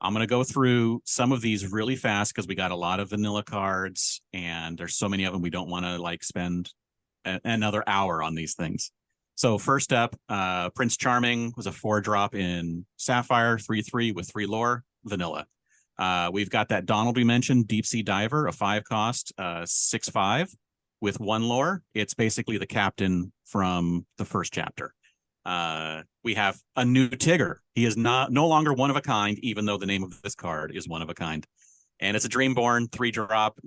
I'm going to go through some of these really fast because we got a lot of vanilla cards and there's so many of them, we don't want to like spend another hour on these things. So first up, Prince Charming was a 4-drop in Sapphire, 3/3 with 3 lore, vanilla. We've got that Donald we mentioned, Deep Sea Diver, a 5-cost, 6/5 with 1 lore. It's basically the captain from the first chapter. We have a new Tigger. He is no longer one of a kind, even though the name of this card is one of a kind. And it's a Dreamborn 3-drop.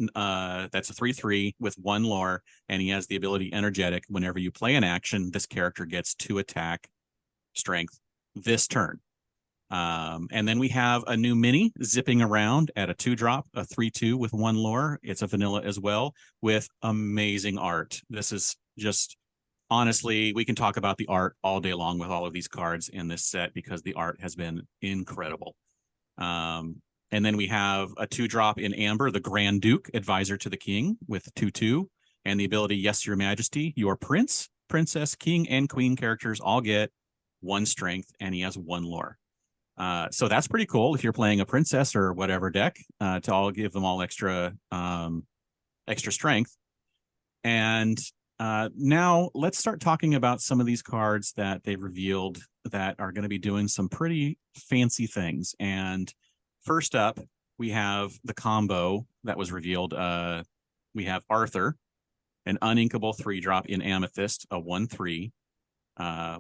That's a 3/3 with 1 lore, and he has the ability Energetic. Whenever you play an action, this character gets 2 attack strength this turn. And then we have a new mini zipping around at a 2-drop, a 3/2 with 1 lore. It's a vanilla as well with amazing art. This is just, honestly, we can talk about the art all day long with all of these cards in this set because the art has been incredible. And then we have a 2-drop in Amber, the Grand Duke, Advisor to the King with 2/2, and the ability, Yes, Your Majesty, your Prince, Princess, King, and Queen characters all get 1 strength, and he has 1 lore. So that's pretty cool if you're playing a princess or whatever deck, to all give them all extra strength. And now let's start talking about some of these cards that they revealed that are going to be doing some pretty fancy things. And first up, we have the combo that was revealed. We have Arthur, an uninkable 3-drop in Amethyst, a 1/3,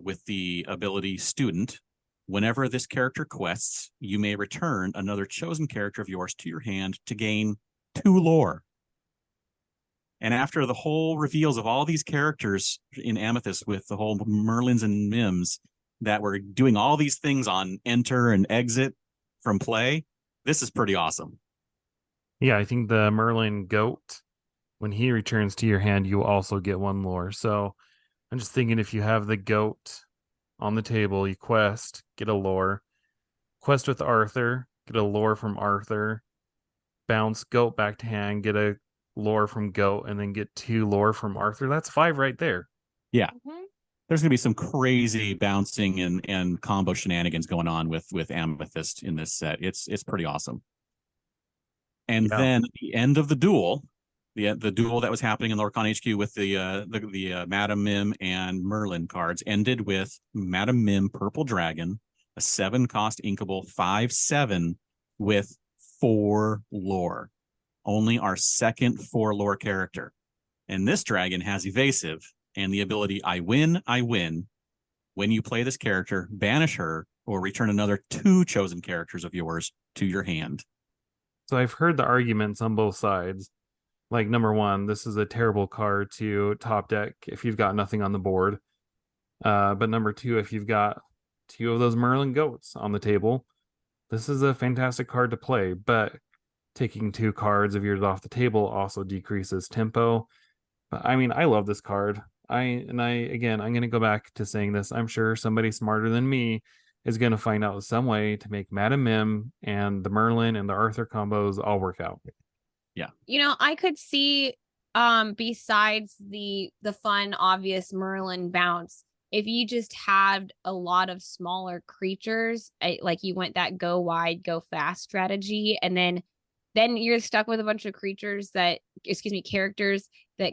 with the ability Student. Whenever this character quests, you may return another chosen character of yours to your hand to gain 2 lore. And after the whole reveals of all these characters in Amethyst with the whole Merlins and Mims that were doing all these things on enter and exit from play, this is pretty awesome. Yeah, I think the Merlin goat, when he returns to your hand, you also get 1 lore. So I'm just thinking, if you have the goat on the table, you quest, get a lore. Quest with Arthur, get a lore from Arthur. Bounce goat back to hand, get a lore from goat, and then get 2 lore from Arthur. That's 5 right there. Yeah. Mm-hmm. There's going to be some crazy bouncing and combo shenanigans going on with Amethyst in this set. It's pretty awesome. And then at the end of the duel, the duel that was happening in Lorcana HQ with the Madam Mim and Merlin cards ended with Madam Mim Purple Dragon, a 7-cost inkable 5/7 with 4 lore. Only our second 4 lore character. And this dragon has evasive and the ability I win. When you play this character, banish her or return another 2 chosen characters of yours to your hand. So I've heard the arguments on both sides. Like, number one, this is a terrible card to top deck if you've got nothing on the board. But number 2, if you've got 2 of those Merlin goats on the table, this is a fantastic card to play. But taking 2 cards of yours off the table also decreases tempo. But I mean, I love this card. I'm going to go back to saying this. I'm sure somebody smarter than me is going to find out some way to make Madam Mim and the Merlin and the Arthur combos all work out. Yeah. You know, I could see, besides the fun, obvious Merlin bounce, if you just had a lot of smaller creatures, like you went that go wide, go fast strategy, and then you're stuck with a bunch of characters that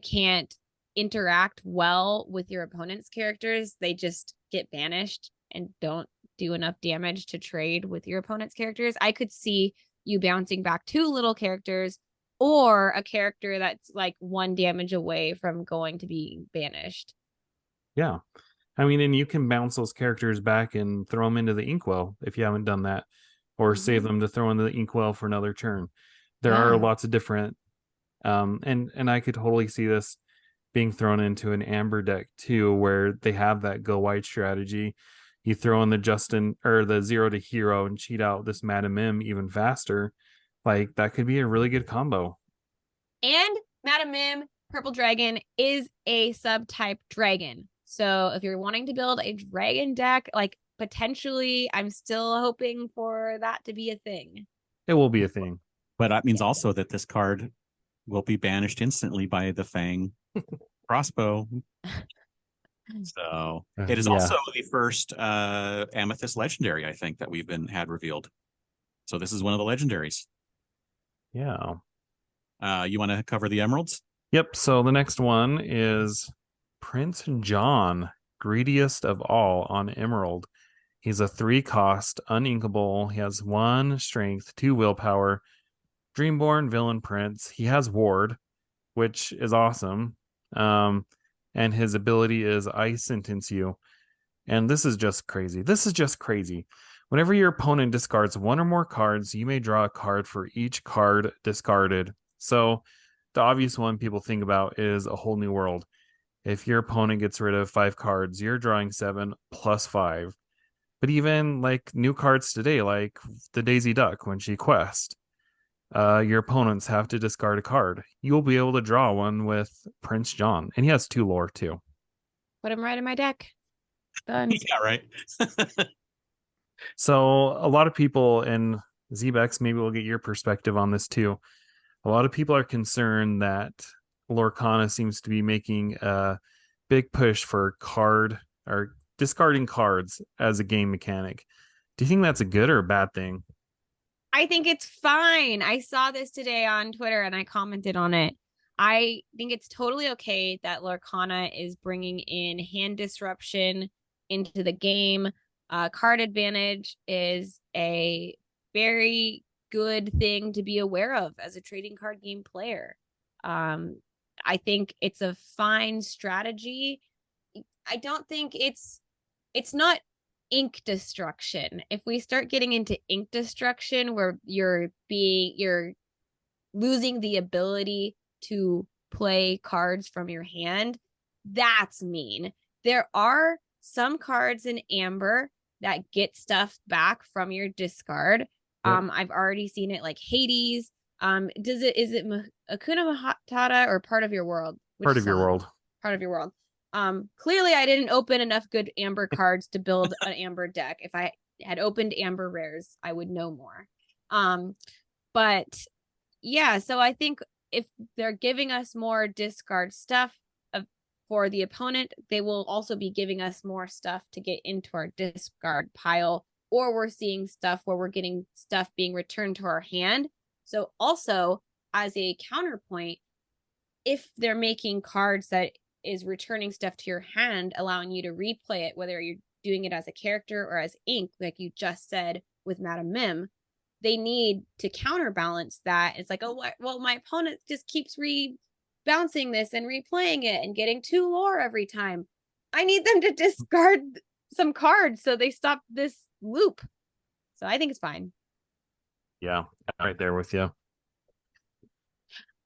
can't interact well with your opponent's characters. They just get banished and don't do enough damage to trade with your opponent's characters. I could see you bouncing back 2 little characters, or a character that's like 1 damage away from going to be banished. Yeah. I mean, and you can bounce those characters back and throw them into the inkwell if you haven't done that. or save them to throw in the inkwell for another turn. There are lots of different and I could totally see this being thrown into an amber deck too, where they have that go white strategy. You throw in the Justin or the 0 to hero and cheat out this Madam Mim even faster. Like that could be a really good combo. And Madam Mim, Purple Dragon, is a subtype dragon. So if you're wanting to build a dragon deck, like potentially, I'm still hoping for that to be a thing. It will be a thing. But that means also that this card will be banished instantly by the Fang crossbow. So it is also the first Amethyst legendary, I think, that we've had revealed. So this is one of the legendaries. Yeah. You want to cover the emeralds? Yep. So the next one is Prince John, greediest of all on Emerald. He's a 3-cost, uninkable. He has 1 strength, 2 willpower, Dreamborn villain prince. He has ward, which is awesome. And his ability is I sentence you. And this is just crazy. This is just crazy. Whenever your opponent discards 1 or more cards, you may draw a card for each card discarded. So the obvious one people think about is A Whole New World. If your opponent gets rid of 5 cards, you're drawing 7 plus 5. But even like new cards today, like the Daisy Duck when she quests, your opponents have to discard a card. You'll be able to draw one with Prince John, and he has 2 lore too. Put him right in my deck. Done. Yeah, right. So a lot of people, in Zbexx, maybe we'll get your perspective on this too. A lot of people are concerned that Lorcana seems to be making a big push for card or discarding cards as a game mechanic. Do you think that's a good or a bad thing? I think it's fine. I saw this today on Twitter and I commented on it. I think it's totally okay that Lorcana is bringing in hand disruption into the game. Card advantage is a very good thing to be aware of as a trading card game player. I think it's a fine strategy. I don't think it's not ink destruction. If we start getting into ink destruction where you're losing the ability to play cards from your hand, that's mean. There are some cards in Amber that get stuff back from your discard. Yep. I've already seen it, like Hades. Is it Hakuna Matata or Part of Your World? Part of Your World. Part of Your World. Clearly I didn't open enough good Amber cards to build an Amber deck. If I had opened Amber rares, I would know more. But yeah, so I think if they're giving us more discard stuff for the opponent, they will also be giving us more stuff to get into our discard pile, or we're seeing stuff where we're getting stuff being returned to our hand. So also, as a counterpoint, if they're making cards that is returning stuff to your hand, allowing you to replay it, whether you're doing it as a character or as ink, like you just said with Madam Mim, they need to counterbalance that. It's like, oh, well, my opponent just keeps bouncing this and replaying it and getting 2 lore every time. I need them to discard some cards so they stop this loop. So I think it's fine. Yeah, right there with you.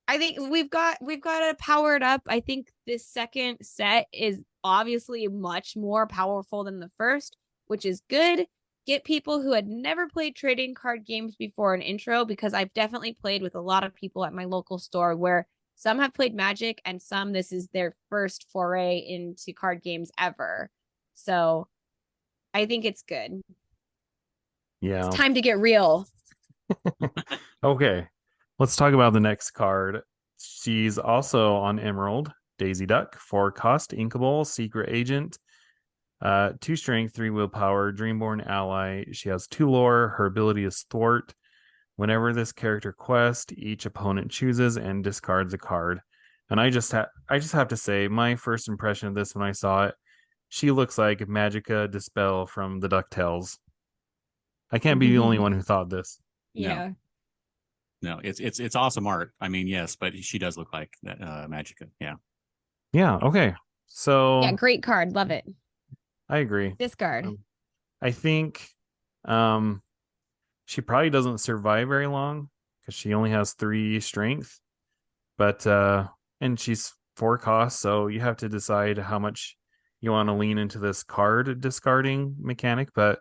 I think we've got it powered up. I think this second set is obviously much more powerful than the first, which is good. Get people who had never played trading card games before an intro, because I've definitely played with a lot of people at my local store where some have played Magic and some this is their first foray into card games ever. So I think it's good. Yeah. It's time to get real. Okay. Let's talk about the next card. She's also on Emerald, Daisy Duck, 4-cost, inkable, secret agent, 2 strength, 3 willpower, Dreamborn ally. She has 2 lore. Her ability is thwart. Whenever this character quests, each opponent chooses and discards a card. And I just have to say, my first impression of this when I saw it, she looks like Magica Dispel from the DuckTales. I can't be the only one who thought this. Yeah. No, it's awesome art. I mean, yes, but she does look like Magica. Yeah. Yeah. Okay. So yeah, great card. Love it. I agree. Discard. I think She probably doesn't survive very long because she only has 3 strength. But and she's 4 costs, so you have to decide how much you want to lean into this card discarding mechanic. But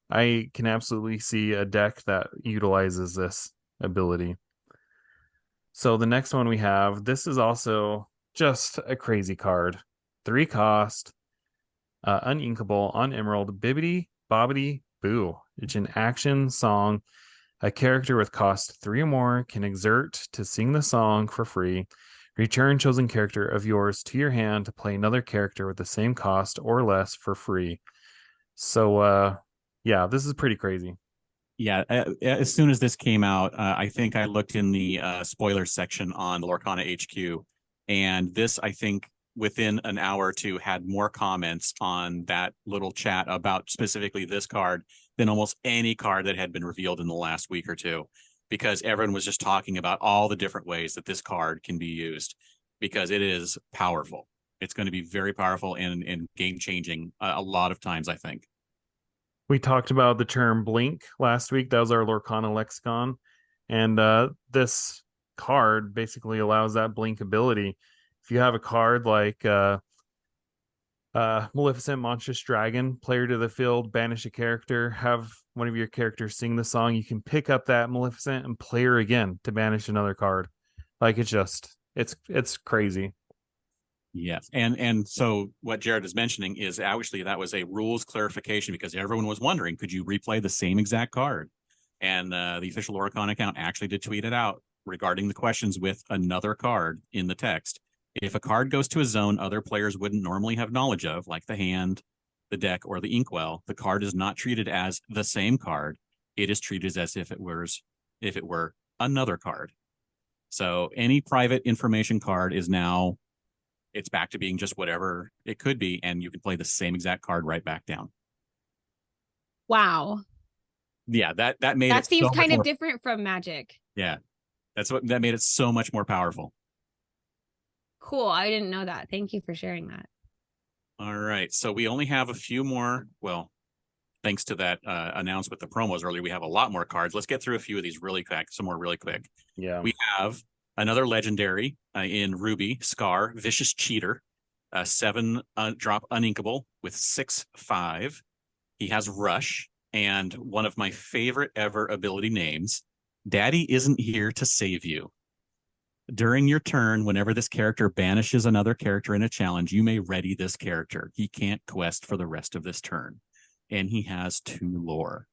I can absolutely see a deck that utilizes this ability. So the next one we have, this is also just a crazy card. 3 cost, uninkable on Emerald, Bibbidi Bobbidi Boo. It's an action song. A character with cost 3 or more can exert to sing the song for free. Return chosen character of yours to your hand to play another character with the same cost or less for free. So, yeah, this is pretty crazy. Yeah, as soon as this came out, I think I looked in the spoilers section on the Lorcana HQ, and this, I think, within an hour or two, had more comments on that little chat about specifically this card than almost any card that had been revealed in the last week or two, because everyone was just talking about all the different ways that this card can be used, because it is powerful. It's going to be very powerful and game changing a lot of times, I think. We talked about the term blink last week. That was our Lorcana lexicon. And this card basically allows that blink ability. If you have a card like Maleficent Monstrous Dragon, player to the field, banish a character, have one of your characters sing the song, you can pick up that Maleficent and play her again to banish another card. Like it's crazy. Yes. And so what Jared is mentioning is actually that was a rules clarification, because everyone was wondering, could you replay the same exact card? And the official Lorcana account actually did tweet it out regarding the questions with another card in the text. If a card goes to a zone other players wouldn't normally have knowledge of, like the hand, the deck, or the inkwell, the card is not treated as the same card. It is treated as if it were another card. So any private information card is now, it's back to being just whatever it could be, and you can play the same exact card right back down. Wow. Yeah, that made That it seems so kind of more, different from Magic. yeah. That made it so much more powerful. Cool. I didn't know that. Thank you for sharing that. All right. So we only have a few more. Well, thanks to that announcement, the promos earlier, we have a lot more cards. Let's get through a few of these really quick, some more really quick. Yeah. We have another legendary in Ruby, Scar, Vicious Cheater, 7 drop uninkable with 6/5. He has Rush, and one of my favorite ever ability names, Daddy Isn't Here to Save You. During your turn, whenever this character banishes another character in a challenge, you may ready this character. He can't quest for the rest of this turn, and he has 2 lore.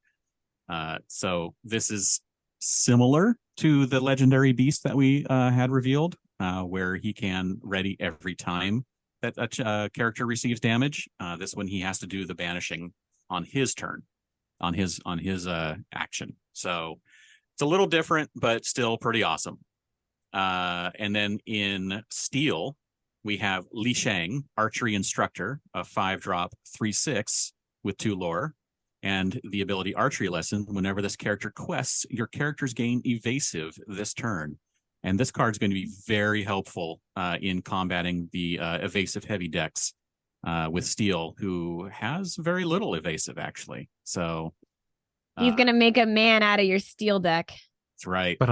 So this is similar to the legendary beast that we had revealed, where he can ready every time that a character receives damage. This one he has to do the banishing on his turn, on his action. So it's a little different, but still pretty awesome. And then in Steel, we have Li Shang, Archery Instructor, a 5-drop 3/6 with 2 lore. And the ability Archery Lesson, whenever this character quests, your characters gain evasive this turn. And this card is going to be very helpful in combating the evasive heavy decks with Steel, who has very little evasive, actually. So he's going to make a man out of your Steel deck. That's right. But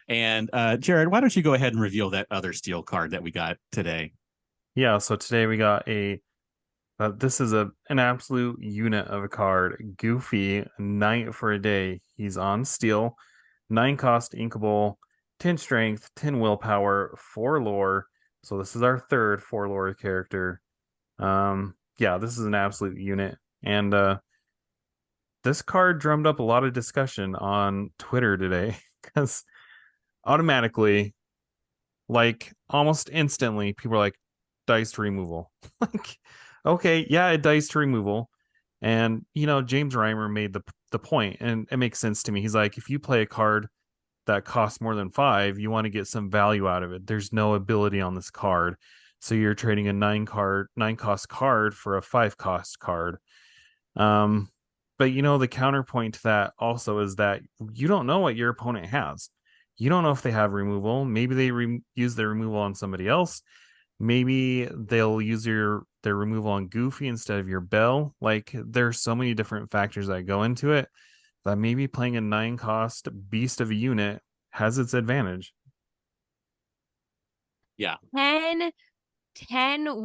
And Jared, why don't you go ahead and reveal that other Steel card that we got today? Yeah, so today we got this is an absolute unit of a card. Goofy, Knight for a Day. He's on Steel, 9 cost inkable, 10 strength, 10 willpower, 4 lore. So this is our third 4 lore character. Yeah, this is an absolute unit. And this card drummed up a lot of discussion on Twitter today, because automatically, like almost instantly, people are like, dice removal. Like, okay, yeah, it dice to removal. And James Reimer made the point, and it makes sense to me. He's like, if you play a card that costs more than 5, you want to get some value out of it. There's no ability on this card, so you're trading a 9 cost card for a 5 cost card. But the counterpoint to that also is that you don't know what your opponent has. You don't know if they have removal. Maybe they use their removal on somebody else. Maybe they'll use their removal on Goofy instead of your Bell. Like there's so many different factors that go into it that maybe playing a 9-cost beast of a unit has its advantage. Yeah. 10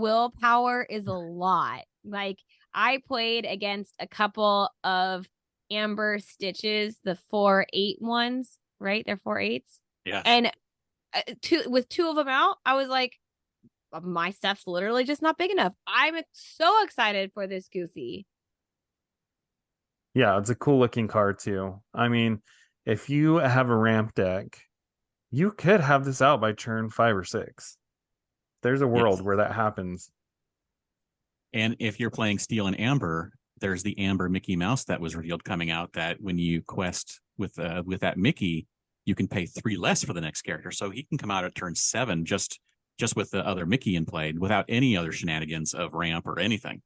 willpower is a lot. Like I played against a couple of Amber Stitches, the 4/8 ones, right? They're 4/8s. Yes. And with two of them out, I was like, my stuff's literally just not big enough. I'm so excited for this Goofy. Yeah, it's a cool looking card too. I mean, if you have a ramp deck, you could have this out by turn 5 or 6. There's a world Yes. where that happens. And if you're playing Steel and Amber, there's the Amber Mickey Mouse that was revealed coming out that when you quest with that Mickey, you can pay 3 less for the next character. So he can come out at turn 7 just with the other Mickey in play without any other shenanigans of ramp or anything.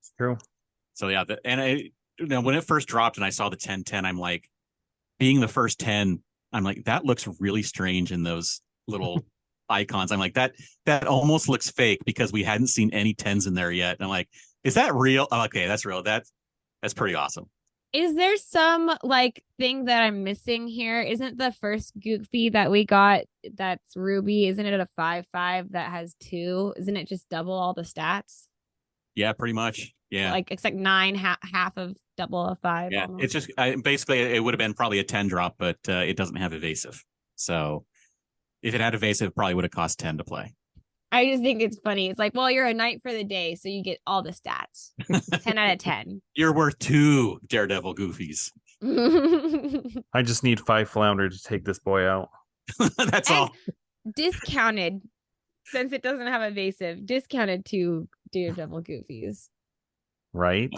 It's true. So yeah, when it first dropped and I saw the 10/10, I'm like, being the first 10, I'm like, that looks really strange in those little icons. I'm like, that almost looks fake because we hadn't seen any 10s in there yet. And I'm like, is that real? Oh, okay, that's real. That's pretty awesome. Is there some like thing that I'm missing here? Isn't the first Goofy that we got that's Ruby, isn't it a 5/5 that has 2? Isn't it just double all the stats? Yeah, pretty much. Yeah. Like it's like 9 half of double a 5. Yeah, almost. it's just basically it would have been probably a 10 drop, but it doesn't have evasive. So if it had evasive, it probably would have cost 10 to play. I just think it's funny. It's like, well, you're a knight for the day, so you get all the stats. 10 out of 10. You're worth 2 Daredevil Goofies. I just need 5 Flounder to take this boy out. That's all. Discounted, since it doesn't have evasive, discounted 2 Daredevil Goofies. Right?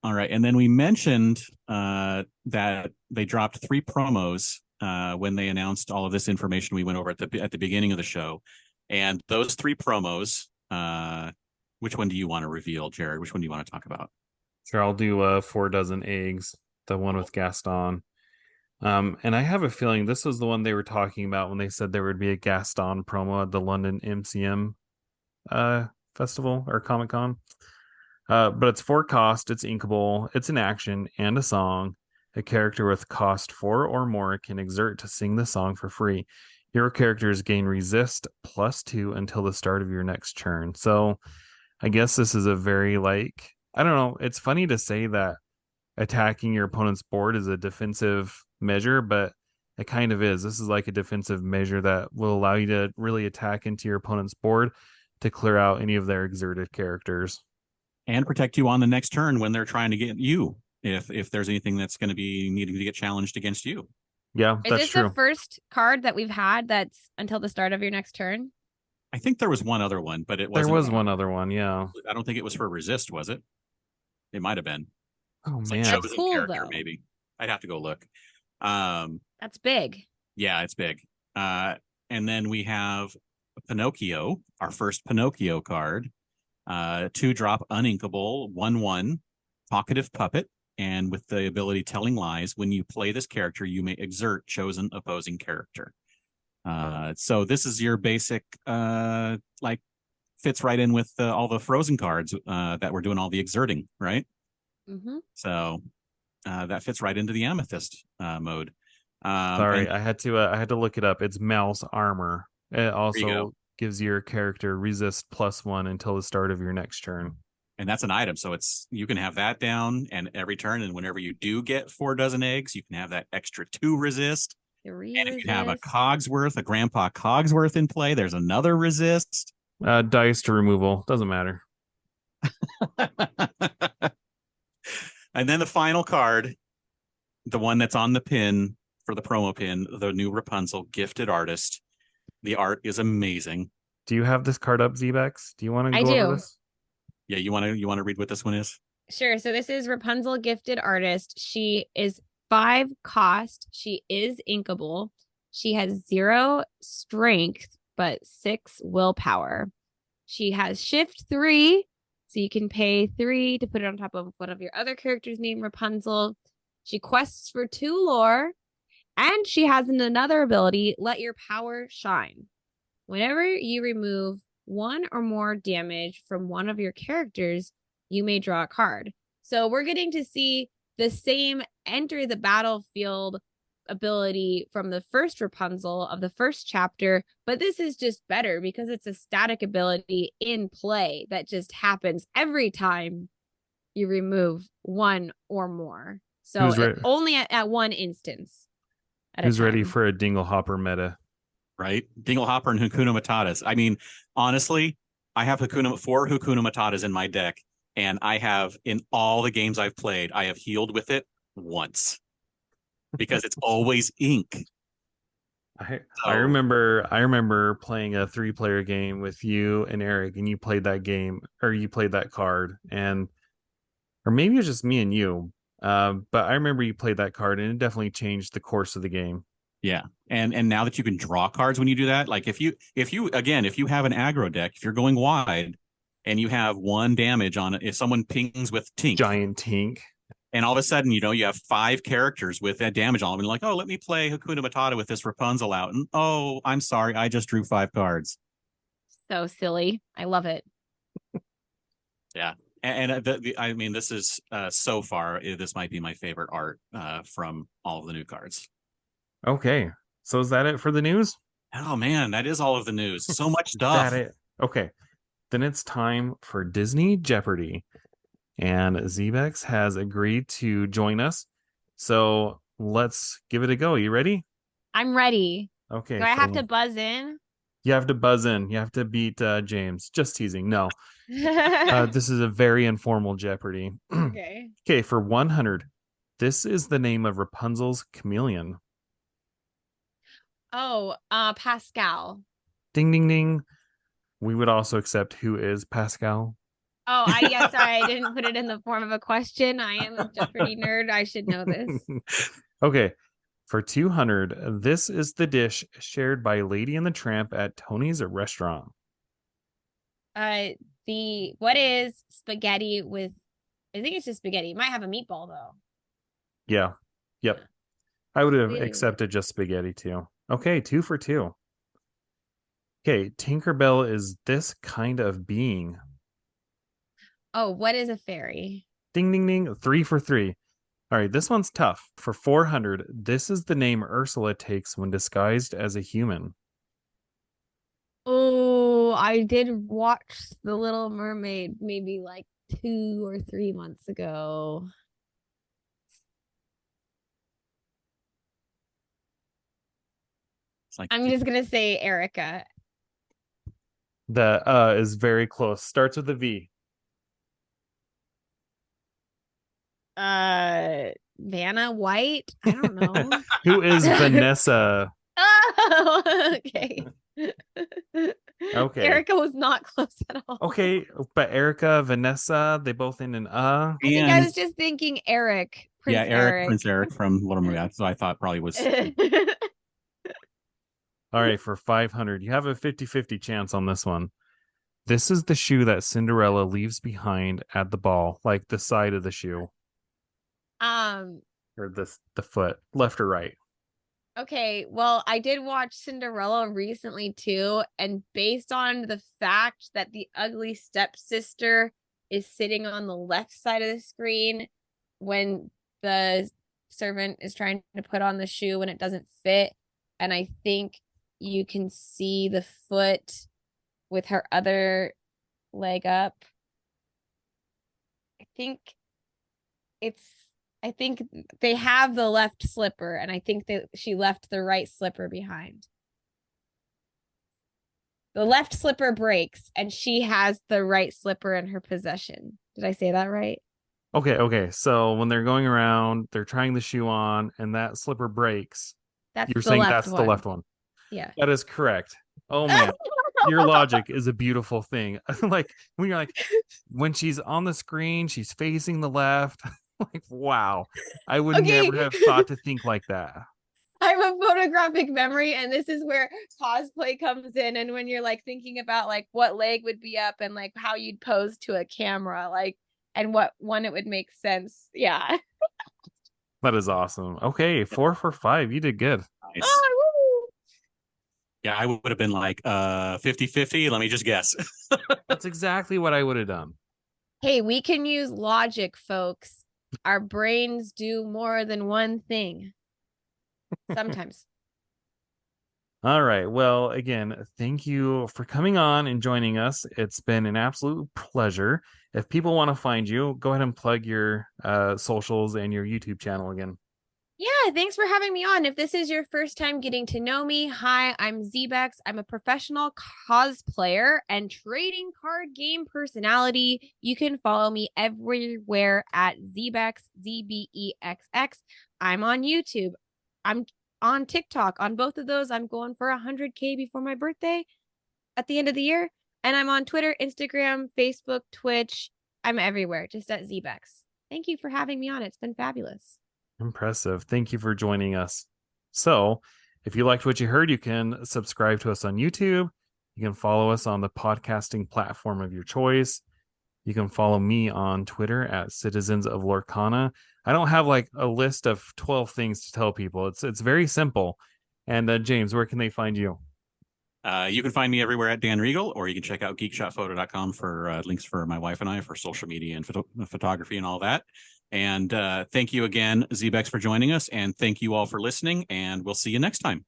All right. And then we mentioned that they dropped 3 promos when they announced all of this information we went over at the beginning of the show. And those 3 promos, which one do you want to reveal, Jared? Which one do you want to talk about? Sure, I'll do 4 dozen eggs, the one with Gaston. And I have a feeling this was the one they were talking about when they said there would be a Gaston promo at the London MCM festival or Comic Con. But it's 4 cost, it's inkable, it's an action and a song. A character with cost 4 or more can exert to sing the song for free. Your characters gain resist +2 until the start of your next turn. So I guess this is a very I don't know. It's funny to say that attacking your opponent's board is a defensive measure, but it kind of is. This is like a defensive measure that will allow you to really attack into your opponent's board to clear out any of their exerted characters. And protect you on the next turn when they're trying to get you, if there's anything that's going to be needing to get challenged against you. Yeah, Is that's this true. the first card that we've had that's until the start of your next turn? I think there was one other one, but it wasn't. There was one other one, yeah. I don't think it was for resist, was it? It might have been. Oh It's man, like That's chosen cool, character, though. maybe. I'd have to go look. That's big. Yeah, it's big. And then we have Pinocchio, our first Pinocchio card. 2-drop uninkable, 1/1, talkative puppet, and with the ability Telling Lies. When you play this character, you may exert chosen opposing character. So this is your basic, fits right in with all the Frozen cards that were doing all the exerting, right? Mm-hmm. So that fits right into the Amethyst mode. sorry, I had to look it up. It's Mouse Armor. It also gives your character resist +1 until the start of your next turn. And that's an item, so you can have that down and every turn, and whenever you do get 4 dozen eggs, you can have that extra 2 resist. 3 and if resist. you have a Grandpa Cogsworth in play, there's another resist. Dice to removal, doesn't matter. And then the final card, the one that's on the pin for the promo pin, the new Rapunzel Gifted Artist. The art is amazing. Do you have this card up, Zbexx? Do you want to I go do. over this? Yeah, you want to read what this one is? Sure. So this is Rapunzel Gifted Artist. She is 5 cost. She is inkable. She has 0 strength, but 6 willpower. She has shift 3. So you can pay 3 to put it on top of one of your other characters named Rapunzel. She quests for 2 lore. And she has another ability, Let Your Power Shine. Whenever you remove one or more damage from one of your characters, you may draw a card. So we're getting to see the same enter the battlefield ability from the first Rapunzel of the first chapter, but this is just better because it's a static ability in play that just happens every time you remove one or more. So only at one instance at Who's a time. ready for a Dinglehopper meta? Right? Dinglehopper and Hakuna Matatas. I mean, honestly, I have four Hakuna Matatas in my deck, and I have, in all the games I've played, I have healed with it once. Because it's always ink. I remember playing a 3-player game with you and Eric, and you played that game, or you played that card, or maybe it was just me and you. But I remember you played that card, and it definitely changed the course of the game. Yeah, and now that you can draw cards when you do that, like if you have an aggro deck, if you're going wide, and you have 1 damage on it, if someone pings with Tink, giant Tink. And all of a sudden, you have 5 characters with that damage on them. And like, oh, let me play Hakuna Matata with this Rapunzel out. And oh, I'm sorry, I just drew 5 cards. So silly. I love it. Yeah. And I mean, this is so far, this might be my favorite art from all of the new cards. Okay. So is that it for the news? Oh, man, that is all of the news. So much stuff. That it? Okay. Then it's time for Disney Jeopardy. And Zbexx has agreed to join us. So let's give it a go. You ready? I'm ready. Okay. Do I have to buzz in? You have to buzz in. You have to beat James. Just teasing. No. This is a very informal Jeopardy. Okay. Okay, for 100. This is the name of Rapunzel's chameleon. Oh, Pascal. Ding, ding, ding. We would also accept who is Pascal. Oh, sorry, I didn't put it in the form of a question. I am a Jeopardy nerd. I should know this. Okay. For 200, this is the dish shared by Lady and the Tramp at Tony's restaurant. What is spaghetti with, I think it's just spaghetti. It might have a meatball though. Yeah. Yep. I would have accepted just spaghetti too. Okay, 2 for 2. Okay, Tinkerbell is this kind of being. Oh, what is a fairy? Ding, ding, ding. 3 for 3. All right, this one's tough. For 400, this is the name Ursula takes when disguised as a human. Oh, I did watch The Little Mermaid maybe like 2 or 3 months ago. I'm just going to say Erica. The is very close. Starts with a V. Vanna White? I don't know. Who is Vanessa? Oh, okay. Okay. Erica was not close at all. Okay, but Erica, Vanessa, they both end in I think I was just thinking Eric. Prince Eric from Little Mermaid. So I thought probably was. All right, for 500, you have a 50-50 chance on this one. This is the shoe that Cinderella leaves behind at the ball, like the side of the shoe. Or the foot, left or right. Okay, well, I did watch Cinderella recently too, and based on the fact that the ugly stepsister is sitting on the left side of the screen when the servant is trying to put on the shoe when it doesn't fit, and I think you can see the foot with her other leg up. I think they have the left slipper, and I think that she left the right slipper behind. The left slipper breaks, and she has the right slipper in her possession. Did I say that right? Okay. So when they're going around, they're trying the shoe on, and that slipper breaks. You're saying that's the left one. Yeah. That is correct. Oh, man. Your logic is a beautiful thing. Like, when you're like, when she's on the screen, she's facing the left. Like, wow. I would never have thought to think like that. I have a photographic memory, and this is where cosplay comes in. And when you're like thinking about like what leg would be up and like how you'd pose to a camera, like, and what one it would make sense. Yeah. That is awesome. Okay, 4 for 5. You did good. Nice. Oh, Yeah, I would have been like 50-50. Let me just guess. That's exactly what I would have done. Hey, we can use logic, folks. Our brains do more than one thing. Sometimes. All right. Well, again, thank you for coming on and joining us. It's been an absolute pleasure. If people want to find you, go ahead and plug your socials and your YouTube channel again. Yeah, thanks for having me on. If this is your first time getting to know me, hi, I'm Zbexx. I'm a professional cosplayer and trading card game personality. You can follow me everywhere at Zbexx, Zbexx. I'm on YouTube. I'm on TikTok. On both of those, I'm going for 100K before my birthday at the end of the year. And I'm on Twitter, Instagram, Facebook, Twitch. I'm everywhere, just at Zbexx. Thank you for having me on. It's been fabulous. Impressive. Thank you for joining us. So, if you liked what you heard, you can subscribe to us on YouTube. You can follow us on the podcasting platform of your choice. You can follow me on Twitter at Citizens of Lorcana. I don't have like a list of 12 things to tell people. It's very simple. And James, where can they find you? You can find me everywhere at Dan Regal, or you can check out geekshotphoto.com for links for my wife and I for social media and photography and all that. And thank you again, Zbexx, for joining us. And thank you all for listening. And we'll see you next time.